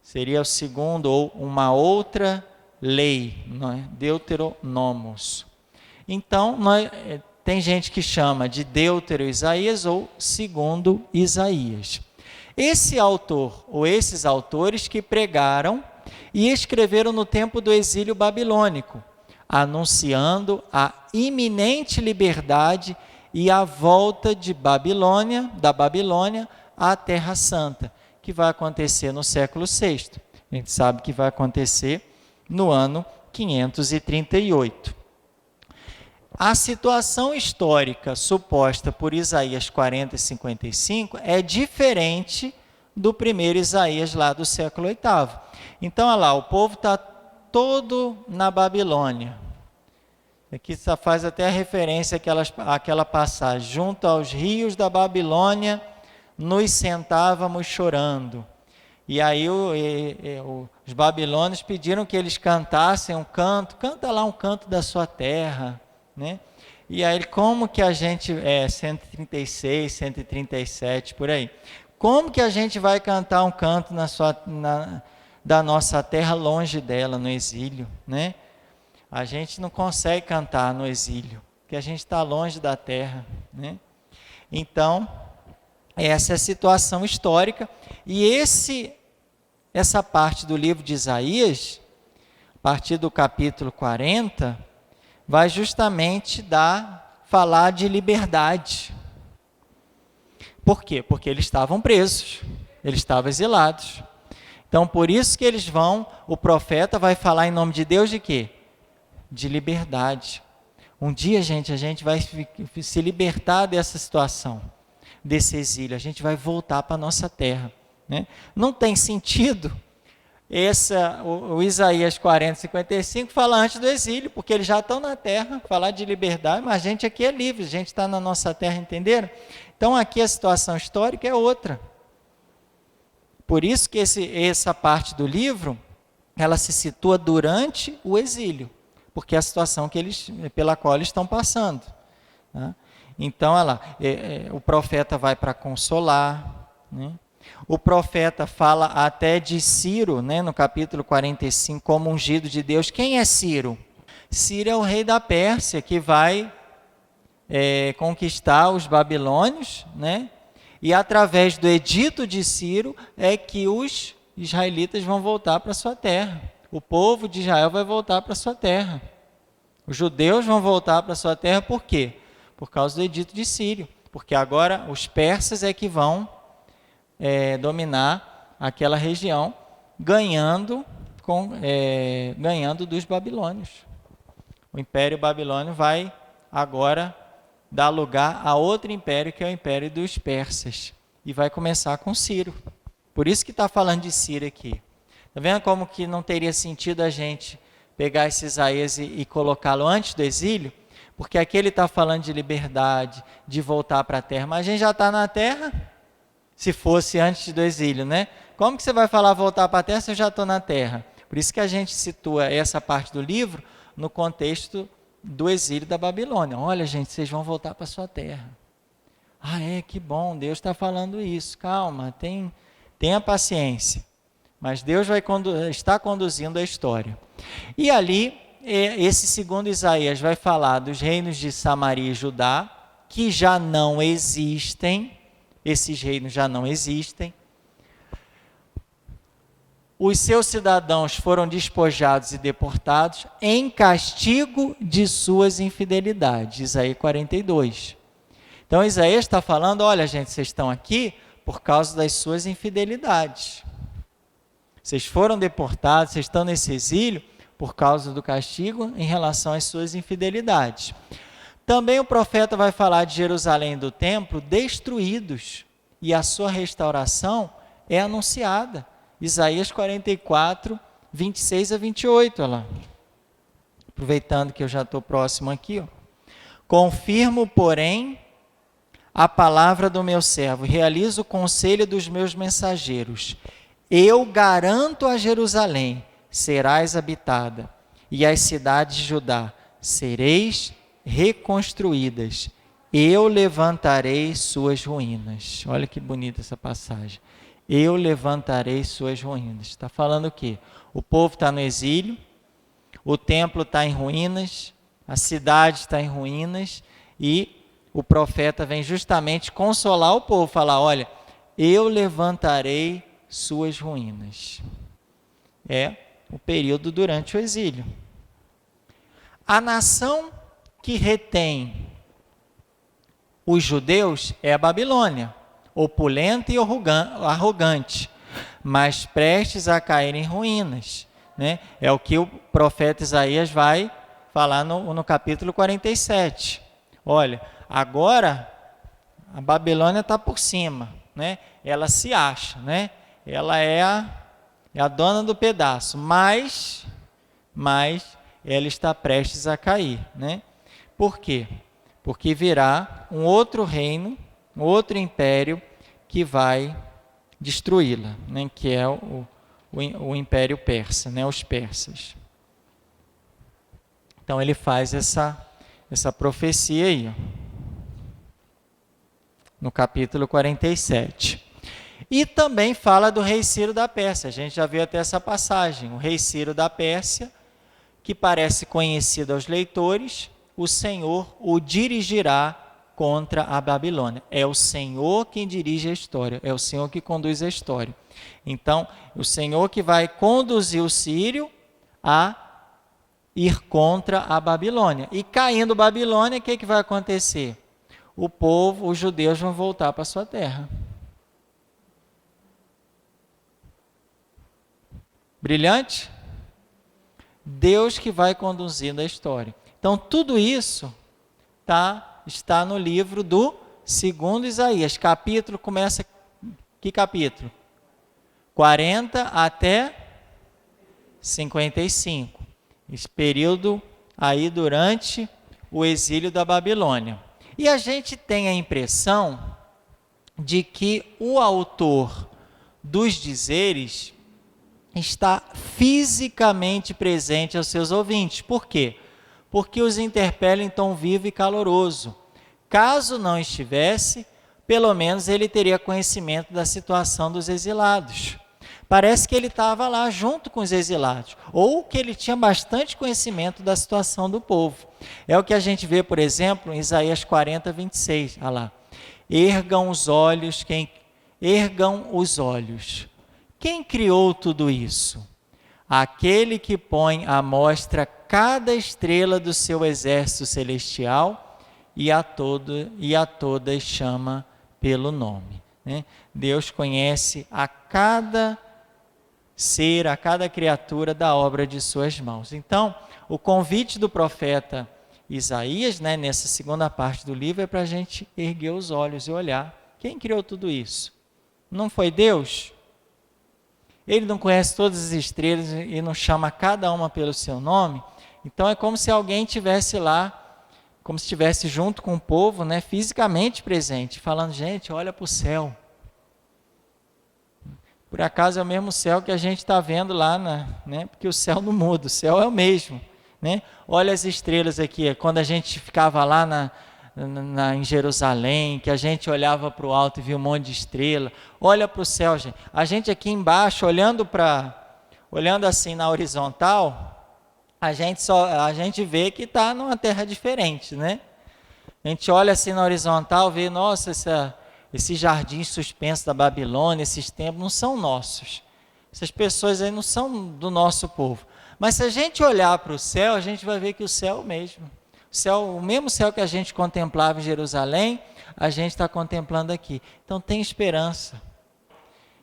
Seria o segundo ou uma outra lei, não é? Deuteronomos. Então, tem gente que chama de Deutero Isaías ou segundo Isaías. Esse autor, ou esses autores que pregaram e escreveram no tempo do exílio babilônico, anunciando a iminente liberdade e a volta da Babilônia à Terra Santa, que vai acontecer no século VI. A gente sabe que vai acontecer no ano 538. A situação histórica suposta por Isaías 40 e 55 é diferente do primeiro Isaías lá do século VIII. Então, olha lá, o povo está todo na Babilônia. Aqui só faz até a referência àquela passagem. Junto aos rios da Babilônia, nos sentávamos chorando. E aí os babilônios pediram que eles cantassem um canto. Canta lá um canto da sua terra, né? E aí, como que a gente... 136, 137, por aí. Como que a gente vai cantar um canto da nossa terra longe dela, no exílio, né? A gente não consegue cantar no exílio, porque a gente está longe da terra, né? Então, essa é a situação histórica. E essa parte do livro de Isaías, a partir do capítulo 40, vai justamente falar de liberdade. Por quê? Porque eles estavam presos, eles estavam exilados. Então, por isso que o profeta vai falar em nome de Deus de quê? De liberdade. Um dia, gente, a gente vai se libertar dessa situação, desse exílio. A gente vai voltar para a nossa terra, né? Não tem sentido o Isaías 40, 55 fala antes do exílio, porque eles já estão na terra, falar de liberdade, mas a gente aqui é livre, a gente está na nossa terra, entenderam? Então, aqui a situação histórica é outra. Por isso que essa parte do livro, ela se situa durante o exílio, porque é a situação pela qual eles estão passando, tá? Então, olha lá, o profeta vai para consolar, né? O profeta fala até de Ciro, né, no capítulo 45, como ungido de Deus. Quem é Ciro? Ciro é o rei da Pérsia, que vai conquistar os babilônios, né? E através do edito de Ciro é que os israelitas vão voltar para sua terra. O povo de Israel vai voltar para sua terra. Os judeus vão voltar para sua terra, por quê? Por causa do edito de Ciro. Porque agora os persas é que vão dominar aquela região, ganhando dos babilônios. O Império Babilônio vai agora dar lugar a outro império, que é o Império dos Persas. E vai começar com Ciro. Por isso que está falando de Ciro aqui. Está vendo como que não teria sentido a gente pegar esse Isaías e colocá-lo antes do exílio? Porque aqui ele está falando de liberdade, de voltar para a terra. Mas a gente já está na terra, se fosse antes do exílio, né? Como que você vai falar voltar para a terra se eu já estou na terra? Por isso que a gente situa essa parte do livro no contexto do exílio da Babilônia. Olha, gente, vocês vão voltar para a sua terra. Ah, que bom, Deus está falando isso. Calma, tenha paciência. Mas Deus está conduzindo a história. E ali, esse segundo Isaías vai falar dos reinos de Samaria e Judá, que já não existem. Esses reinos já não existem. Os seus cidadãos foram despojados e deportados em castigo de suas infidelidades. Isaías 42. Então, Isaías está falando, olha, gente, vocês estão aqui por causa das suas infidelidades. Vocês foram deportados, vocês estão nesse exílio por causa do castigo em relação às suas infidelidades. Também o profeta vai falar de Jerusalém e do templo destruídos, e a sua restauração é anunciada. Isaías 44, 26 a 28, olha lá. Aproveitando que eu já estou próximo aqui. Confirmo, porém, a palavra do meu servo, realizo o conselho dos meus mensageiros. Eu garanto a Jerusalém, serás habitada, e as cidades de Judá, sereis reconstruídas. Eu levantarei suas ruínas. Olha que bonita essa passagem. Eu levantarei suas ruínas. Está falando o quê? O povo está no exílio, o templo está em ruínas, a cidade está em ruínas, e o profeta vem justamente consolar o povo, falar, olha, eu levantarei suas ruínas. É o período durante o exílio. A nação que retém os judeus é a Babilônia, opulenta e arrogante, mas prestes a cair em ruínas, né? É o que o profeta Isaías vai falar no capítulo 47. Olha, agora a Babilônia está por cima, né? Ela se acha, né? Ela é a dona do pedaço, mas ela está prestes a cair, né? Por quê? Porque virá um outro reino, um outro império que vai destruí-la, né? Que é o Império Persa, né? Os persas. Então ele faz essa profecia aí, ó, no capítulo 47. E também fala do rei Ciro da Pérsia. A gente já viu até essa passagem. O rei Ciro da Pérsia, que parece conhecido aos leitores, o Senhor o dirigirá contra a Babilônia. É o Senhor quem dirige a história, é o Senhor que conduz a história. Então, o Senhor que vai conduzir o sírio a ir contra a Babilônia. E caindo Babilônia, o que vai acontecer? O povo, os judeus vão voltar para a sua terra. Brilhante? Deus que vai conduzindo a história. Então, tudo isso está no livro do 2º Isaías. Capítulo começa, que capítulo? 40 até 55. Esse período aí durante o exílio da Babilônia. E a gente tem a impressão de que o autor dos dizeres está fisicamente presente aos seus ouvintes. Por quê? Porque os interpela em tom vivo e caloroso. Caso não estivesse, pelo menos ele teria conhecimento da situação dos exilados. Parece que ele estava lá junto com os exilados, ou que ele tinha bastante conhecimento da situação do povo. É o que a gente vê, por exemplo, em Isaías 40, 26. Olha lá. Ergam os olhos. Quem criou tudo isso? Aquele que põe à mostra cada estrela do seu exército celestial e a todas chama pelo nome. Né? Deus conhece a cada ser, a cada criatura da obra de suas mãos. Então, o convite do profeta Isaías, né, nessa segunda parte do livro, é para a gente erguer os olhos e olhar. Quem criou tudo isso? Não foi Deus? Ele não conhece todas as estrelas e não chama cada uma pelo seu nome? Então é como se alguém estivesse lá, como se estivesse junto com o povo, né, fisicamente presente, falando, gente, olha para o céu. Por acaso é o mesmo céu que a gente está vendo lá, né, porque o céu não muda, o céu é o mesmo. Né? Olha as estrelas aqui, quando a gente ficava lá em Jerusalém, que a gente olhava para o alto e via um monte de estrela. Olha para o céu, gente. A gente aqui embaixo, olhando assim na horizontal, a gente vê que está numa terra diferente, né? A gente olha assim na horizontal, vê, nossa, esse jardim suspenso da Babilônia, esses templos não são nossos. Essas pessoas aí não são do nosso povo. Mas se a gente olhar para o céu, a gente vai ver que o céu é o mesmo. O mesmo céu que a gente contemplava em Jerusalém, a gente está contemplando aqui. Então tem esperança.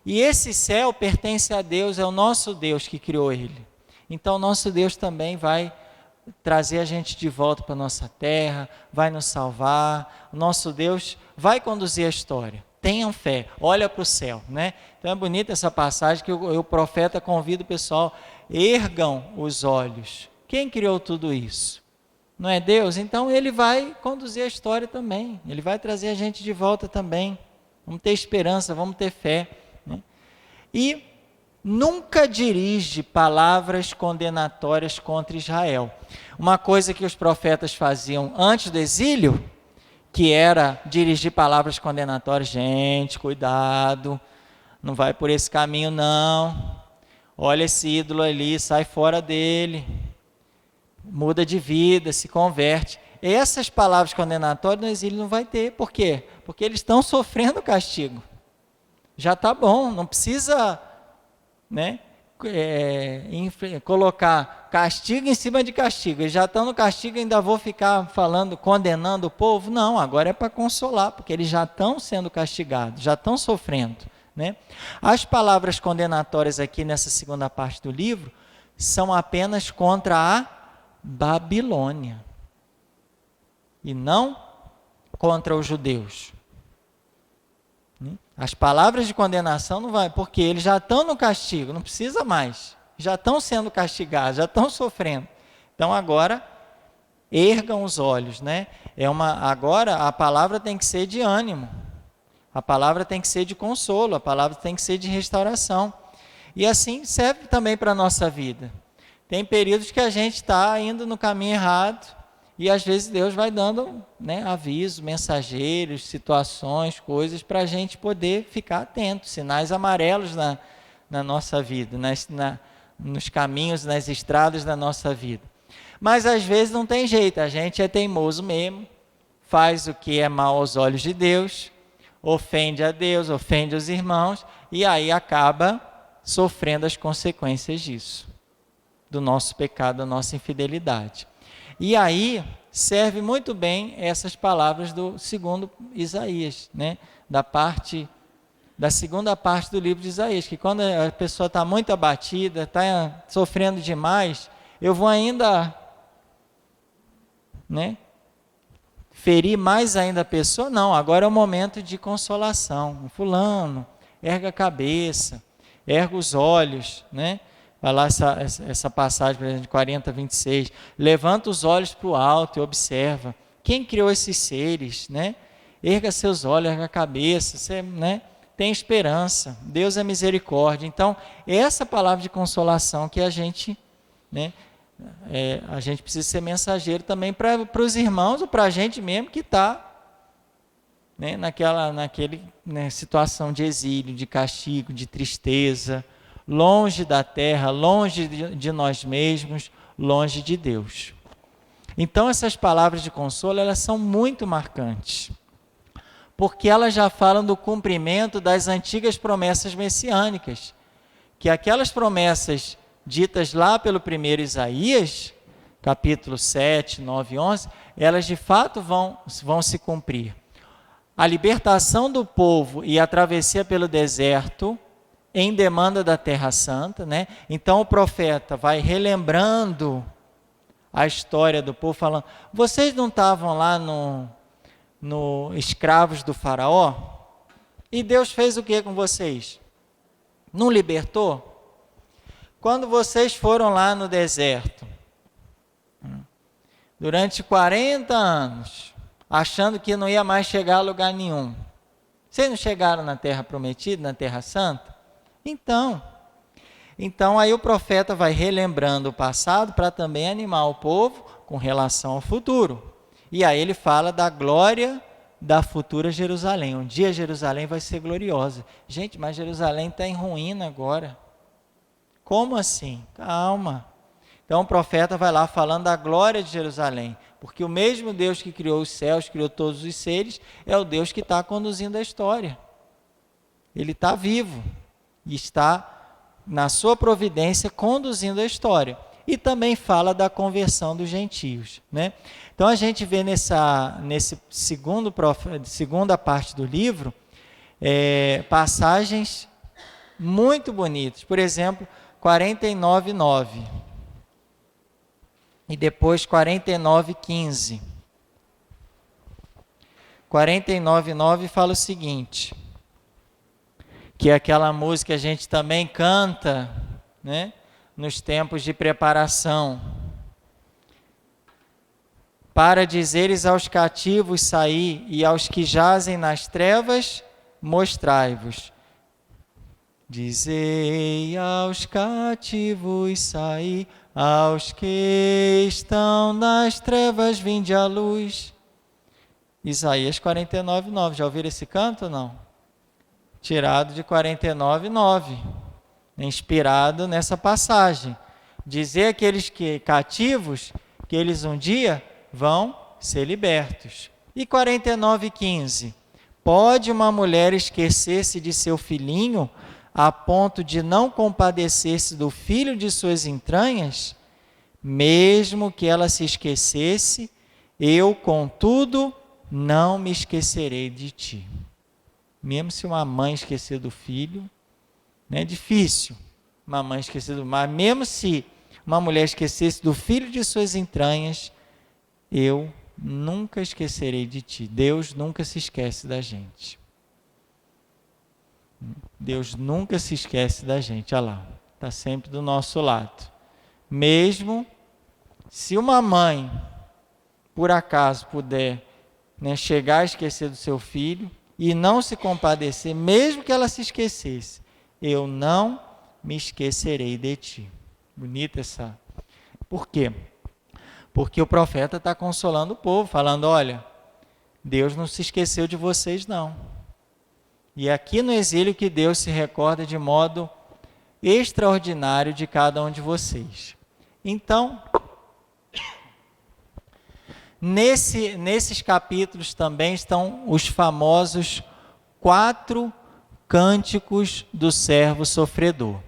E esse céu pertence a Deus, é o nosso Deus que criou ele. Então o nosso Deus também vai trazer a gente de volta para a nossa terra, vai nos salvar. O nosso Deus vai conduzir a história. Tenham fé, olha para o céu, né? Então é bonita essa passagem que o profeta convida o pessoal, ergam os olhos. Quem criou tudo isso? Não é Deus? Então ele vai conduzir a história também, ele vai trazer a gente de volta também. Vamos ter esperança, vamos ter fé. Né? E nunca dirige palavras condenatórias contra Israel. Uma coisa que os profetas faziam antes do exílio, que era dirigir palavras condenatórias. Gente, cuidado, não vai por esse caminho não. Olha esse ídolo ali, sai fora dele. Muda de vida, se converte. Essas palavras condenatórias no exílio não vai ter. Por quê? Porque eles estão sofrendo castigo. Já está bom, não precisa, né, colocar castigo em cima de castigo. Eles já estão no castigo, ainda vou ficar falando, condenando o povo? Não, agora é para consolar, porque eles já estão sendo castigados, já estão sofrendo. né? As palavras condenatórias aqui nessa segunda parte do livro são apenas contra a Babilônia e não contra os judeus. As palavras de condenação não vai, porque eles já estão no castigo, não precisa mais. Já estão sendo castigados, já estão sofrendo. Então agora ergam os olhos, né? Agora a palavra tem que ser de ânimo. A palavra tem que ser de consolo, a palavra tem que ser de restauração. E assim serve também para a nossa vida. Tem períodos que a gente está indo no caminho errado e às vezes Deus vai dando, né, avisos, mensageiros, situações, coisas para a gente poder ficar atento, sinais amarelos na nossa vida, nos caminhos, nas estradas da nossa vida. Mas às vezes não tem jeito, a gente é teimoso mesmo, faz o que é mal aos olhos de Deus, ofende a Deus, ofende os irmãos, e aí acaba sofrendo as consequências disso, do nosso pecado, da nossa infidelidade. E aí serve muito bem essas palavras do segundo Isaías, né? Da segunda parte do livro de Isaías, que quando a pessoa está muito abatida, está sofrendo demais, eu vou ainda, né, ferir mais ainda a pessoa? Não, agora é o momento de consolação. Fulano, erga a cabeça, erga os olhos, né? Vai lá essa passagem, por exemplo, de 40, 26. Levanta os olhos para o alto e observa. Quem criou esses seres, né? Erga seus olhos, erga a cabeça, você, né? Tem esperança. Deus é misericórdia. Então, essa palavra de consolação que a gente, né? A gente precisa ser mensageiro também para os irmãos ou para a gente mesmo que está, né, situação de exílio, de castigo, de tristeza, longe da terra, longe de nós mesmos, longe de Deus. Então essas palavras de consolo, elas são muito marcantes, porque elas já falam do cumprimento das antigas promessas messiânicas, que aquelas promessas ditas lá pelo primeiro Isaías, capítulo 7, 9 e 11, elas de fato vão se cumprir. A libertação do povo e a travessia pelo deserto, em demanda da Terra Santa, né? Então o profeta vai relembrando a história do povo, falando, vocês não estavam lá no escravos do faraó? E Deus fez o que com vocês? Não libertou? Quando vocês foram lá no deserto, durante 40 anos, achando que não ia mais chegar a lugar nenhum, vocês não chegaram na Terra Prometida, na Terra Santa? Então aí o profeta vai relembrando o passado para também animar o povo com relação ao futuro. E aí ele fala da glória da futura Jerusalém. Um dia Jerusalém vai ser gloriosa. Gente, mas Jerusalém está em ruína agora. Como assim? Calma. Então o profeta vai lá falando da glória de Jerusalém, porque o mesmo Deus que criou os céus, criou todos os seres, é o Deus que está conduzindo a história. Ele está vivo e está, na sua providência, conduzindo a história. E também fala da conversão dos gentios, né? Então a gente vê nesse segunda parte do livro, passagens muito bonitas. Por exemplo, 49:9 e depois 49:15. 49:9 fala o seguinte, que é aquela música que a gente também canta, né, nos tempos de preparação. Para dizeres aos cativos saí, e aos que jazem nas trevas mostrai-vos. Dizei aos cativos saí, aos que estão nas trevas vinde à luz. Isaías 49:9, já ouviram esse canto ou não? Tirado de 49:9, inspirado nessa passagem. Dizer àqueles cativos que eles um dia vão ser libertos. E 49:15, pode uma mulher esquecer-se de seu filhinho a ponto de não compadecer-se do filho de suas entranhas? Mesmo que ela se esquecesse, eu, contudo, não me esquecerei de ti. Mesmo se uma mãe esquecer do filho, é difícil uma mãe esquecer do... Mas mesmo se uma mulher esquecesse do filho de suas entranhas, eu nunca esquecerei de ti. Deus nunca se esquece da gente. Deus nunca se esquece da gente. Olha lá, está sempre do nosso lado. Mesmo se uma mãe, por acaso, puder, chegar a esquecer do seu filho e não se compadecer, mesmo que ela se esquecesse, eu não me esquecerei de ti. Bonita essa. Por quê? Porque o profeta está consolando o povo, falando, olha, Deus não se esqueceu de vocês, não. E é aqui no exílio que Deus se recorda de modo extraordinário de cada um de vocês. Então, nesses capítulos também estão os famosos 4 cânticos do servo sofredor,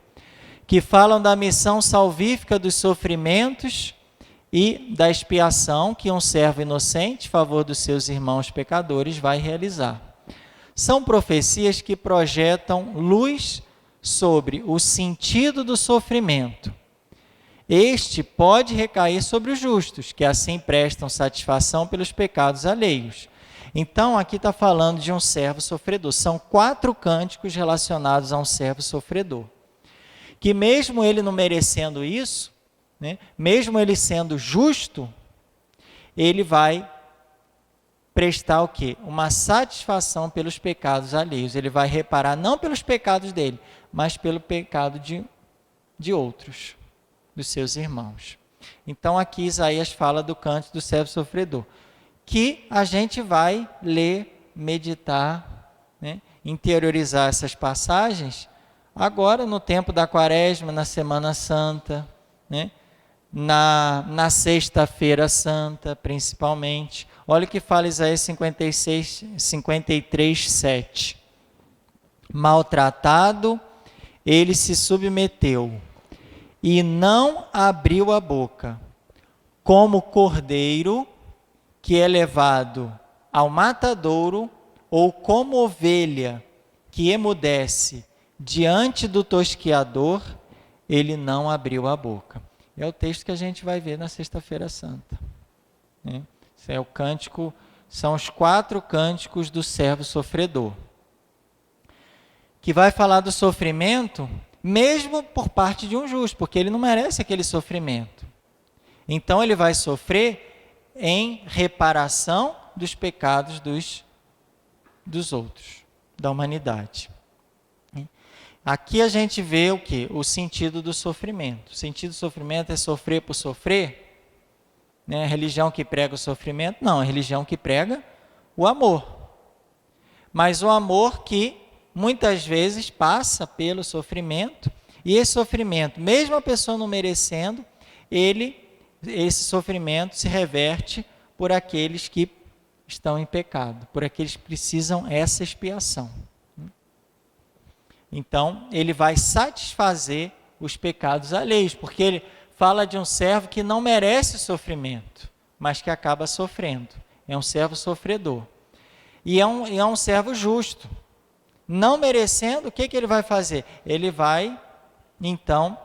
que falam da missão salvífica dos sofrimentos e da expiação que um servo inocente, em favor dos seus irmãos pecadores, vai realizar. São profecias que projetam luz sobre o sentido do sofrimento. Este pode recair sobre os justos, que assim prestam satisfação pelos pecados alheios. Então, aqui está falando de um servo sofredor. São 4 cânticos relacionados a um servo sofredor. Que mesmo ele não merecendo isso, mesmo ele sendo justo, ele vai prestar o quê? Uma satisfação pelos pecados alheios. Ele vai reparar não pelos pecados dele, mas pelo pecado de outros, dos seus irmãos. Então aqui Isaías fala do cântico do servo sofredor, que a gente vai ler, meditar, interiorizar essas passagens, agora no tempo da Quaresma, na Semana Santa, na Sexta-feira Santa, principalmente. Olha o que fala Isaías 53, 7. Maltratado, ele se submeteu e não abriu a boca, como cordeiro que é levado ao matadouro, ou como ovelha que emudece diante do tosquiador, ele não abriu a boca. É o texto que a gente vai ver na Sexta-feira Santa. Esse é o cântico, são os 4 cânticos do servo sofredor, que vai falar do sofrimento, mesmo por parte de um justo, porque ele não merece aquele sofrimento. Então ele vai sofrer em reparação dos pecados dos outros, da humanidade. Aqui a gente vê o quê? O sentido do sofrimento. O sentido do sofrimento é sofrer por sofrer? A religião que prega o sofrimento? Não, a religião que prega o amor. Mas o amor que muitas vezes passa pelo sofrimento, e esse sofrimento, mesmo a pessoa não merecendo, esse sofrimento se reverte por aqueles que estão em pecado, por aqueles que precisam essa expiação. Então, ele vai satisfazer os pecados alheios, porque ele fala de um servo que não merece sofrimento, mas que acaba sofrendo. É um servo sofredor. E é um servo justo. Não merecendo, o que ele vai fazer? Ele vai, então,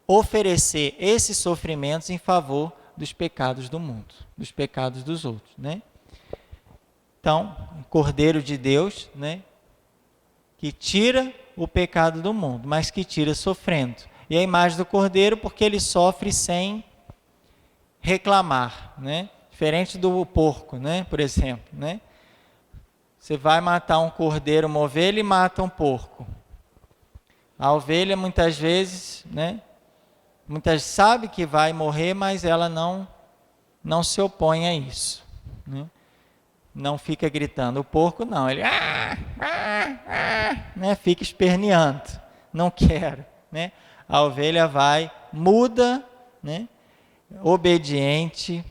oferecer esses sofrimentos em favor dos pecados do mundo, dos pecados dos outros. Então, Cordeiro de Deus, que tira o pecado do mundo, mas que tira sofrendo. E a imagem do Cordeiro, porque ele sofre sem reclamar, diferente do porco, por exemplo. Você vai matar um cordeiro, uma ovelha, e mata um porco. A ovelha, muitas vezes, sabe que vai morrer, mas ela não se opõe a isso. Não fica gritando. O porco não, ele fica esperneando, não quero. A ovelha vai, muda, obediente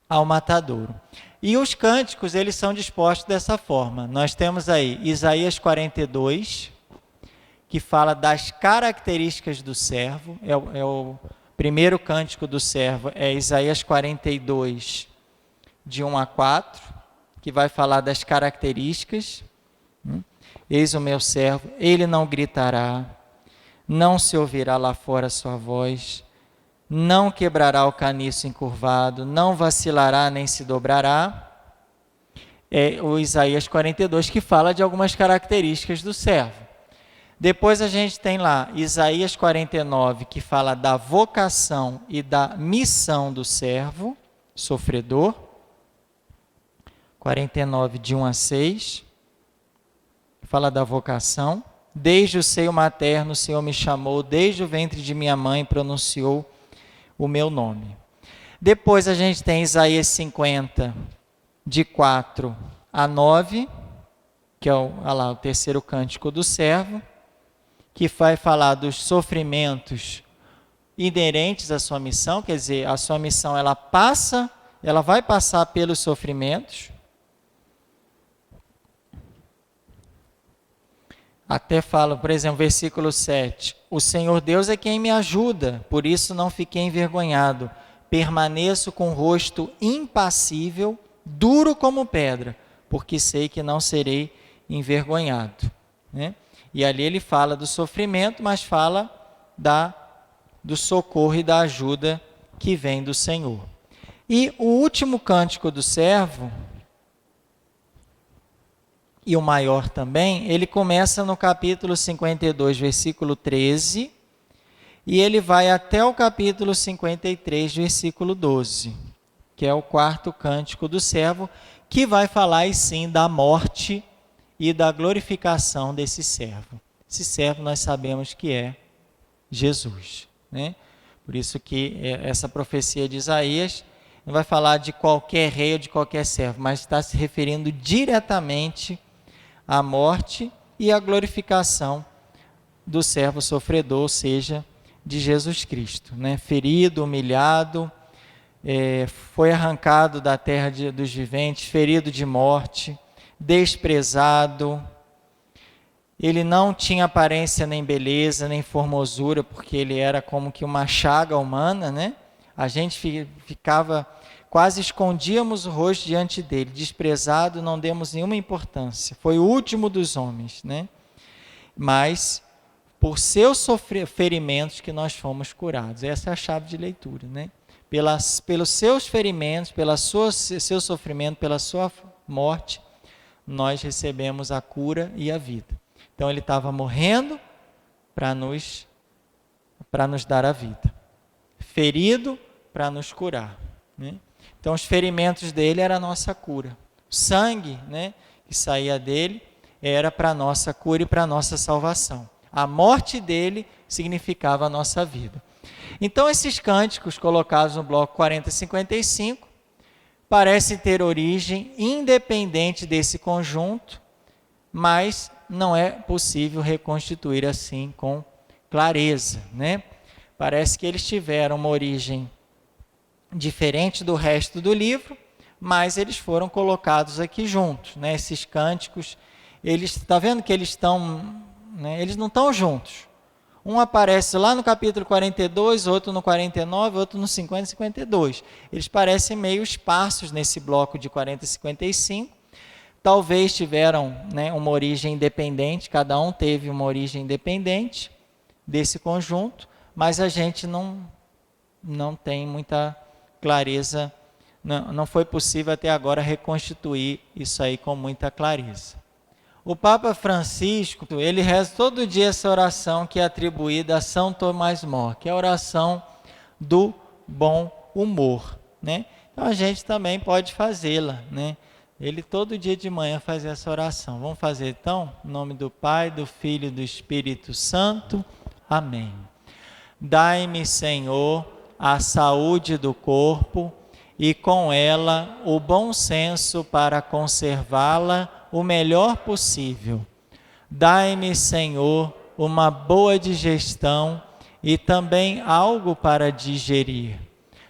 ao matadouro. E os cânticos, eles são dispostos dessa forma. Nós temos aí Isaías 42, que fala das características do servo. É o primeiro cântico do servo, é Isaías 42, de 1 a 4, que vai falar das características. Eis o meu servo, ele não gritará, não se ouvirá lá fora a sua voz, não quebrará o caniço encurvado, não vacilará nem se dobrará. É o Isaías 42 que fala de algumas características do servo. Depois a gente tem lá Isaías 49 que fala da vocação e da missão do servo sofredor. 49 de 1 a 6 fala da vocação. Desde o seio materno o Senhor me chamou, desde o ventre de minha mãe pronunciou o meu nome. Depois a gente tem Isaías 50, de 4 a 9, que é o terceiro cântico do servo, que vai falar dos sofrimentos inerentes à sua missão, quer dizer, a sua missão ela vai passar pelos sofrimentos. Até fala, por exemplo, versículo 7, o Senhor Deus é quem me ajuda, por isso não fiquei envergonhado, permaneço com o rosto impassível, duro como pedra, porque sei que não serei envergonhado. Né? E ali ele fala do sofrimento, mas fala do socorro e da ajuda que vem do Senhor. E o último cântico do servo, e o maior também, ele começa no capítulo 52, versículo 13, e ele vai até o capítulo 53, versículo 12, que é o quarto cântico do servo, que vai falar, aí sim, da morte e da glorificação desse servo. Esse servo nós sabemos que é Jesus, né? Por isso que essa profecia de Isaías não vai falar de qualquer rei ou de qualquer servo, mas está se referindo diretamente à morte e à glorificação do servo sofredor, ou seja, de Jesus Cristo, né? Ferido, humilhado, foi arrancado da terra dos viventes, ferido de morte, desprezado. Ele não tinha aparência nem beleza, nem formosura, porque ele era como que uma chaga humana, né? A gente quase escondíamos o rosto diante dele, desprezado, não demos nenhuma importância. Foi o último dos homens, né? Mas por seus ferimentos que nós fomos curados. Essa é a chave de leitura, né? Pelos seus ferimentos, seu sofrimento, pela sua morte, nós recebemos a cura e a vida. Então ele estava morrendo para nos dar a vida, ferido para nos curar, né? Então os ferimentos dele era a nossa cura, o sangue, né, que saía dele era para a nossa cura e para a nossa salvação. A morte dele significava a nossa vida. Então esses cânticos colocados no bloco 40 e 55 parecem ter origem independente desse conjunto, mas não é possível reconstituir assim com clareza, né? Parece que eles tiveram uma origem diferente do resto do livro, mas eles foram colocados aqui juntos, né? Esses cânticos, está vendo que eles estão, né? Eles não estão juntos. Um aparece lá no capítulo 42, outro no 49, outro no 50 e 52. Eles parecem meio esparsos nesse bloco de 40 e 55. Talvez tiveram, né, uma origem independente, cada um teve uma origem independente desse conjunto, mas a gente não tem muita clareza, não foi possível até agora reconstituir isso aí com muita clareza. O Papa Francisco, ele reza todo dia essa oração que é atribuída a São Tomás More, que é a oração do bom humor, né? Então a gente também pode fazê-la, né? Ele todo dia de manhã faz essa oração. Vamos fazer então? Em nome do Pai, do Filho e do Espírito Santo. Amém. Dai-me, Senhor, a saúde do corpo e com ela o bom senso para conservá-la o melhor possível. Dai-me, Senhor, uma boa digestão e também algo para digerir.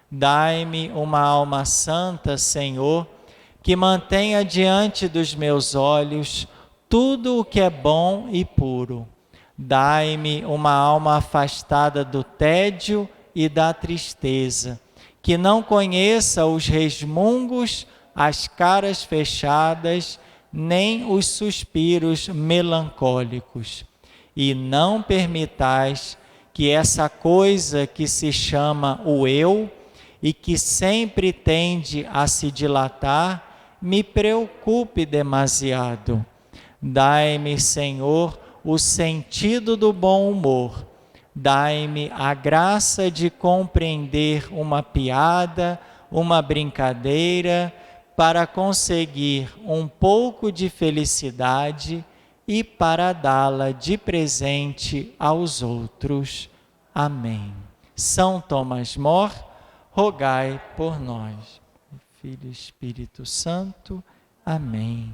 Dai-me uma alma santa, Senhor, que mantenha diante dos meus olhos tudo o que é bom e puro. Dai-me uma alma afastada do tédio e da tristeza, que não conheça os resmungos, as caras fechadas nem os suspiros melancólicos. E não permitais que essa coisa que se chama o eu e que sempre tende a se dilatar, me preocupe demasiado. Dai-me, Senhor, o sentido do bom humor. Dai-me a graça de compreender uma piada, uma brincadeira, para conseguir um pouco de felicidade e para dá-la de presente aos outros. Amém. São Tomás More, rogai por nós. Filho e Espírito Santo. Amém.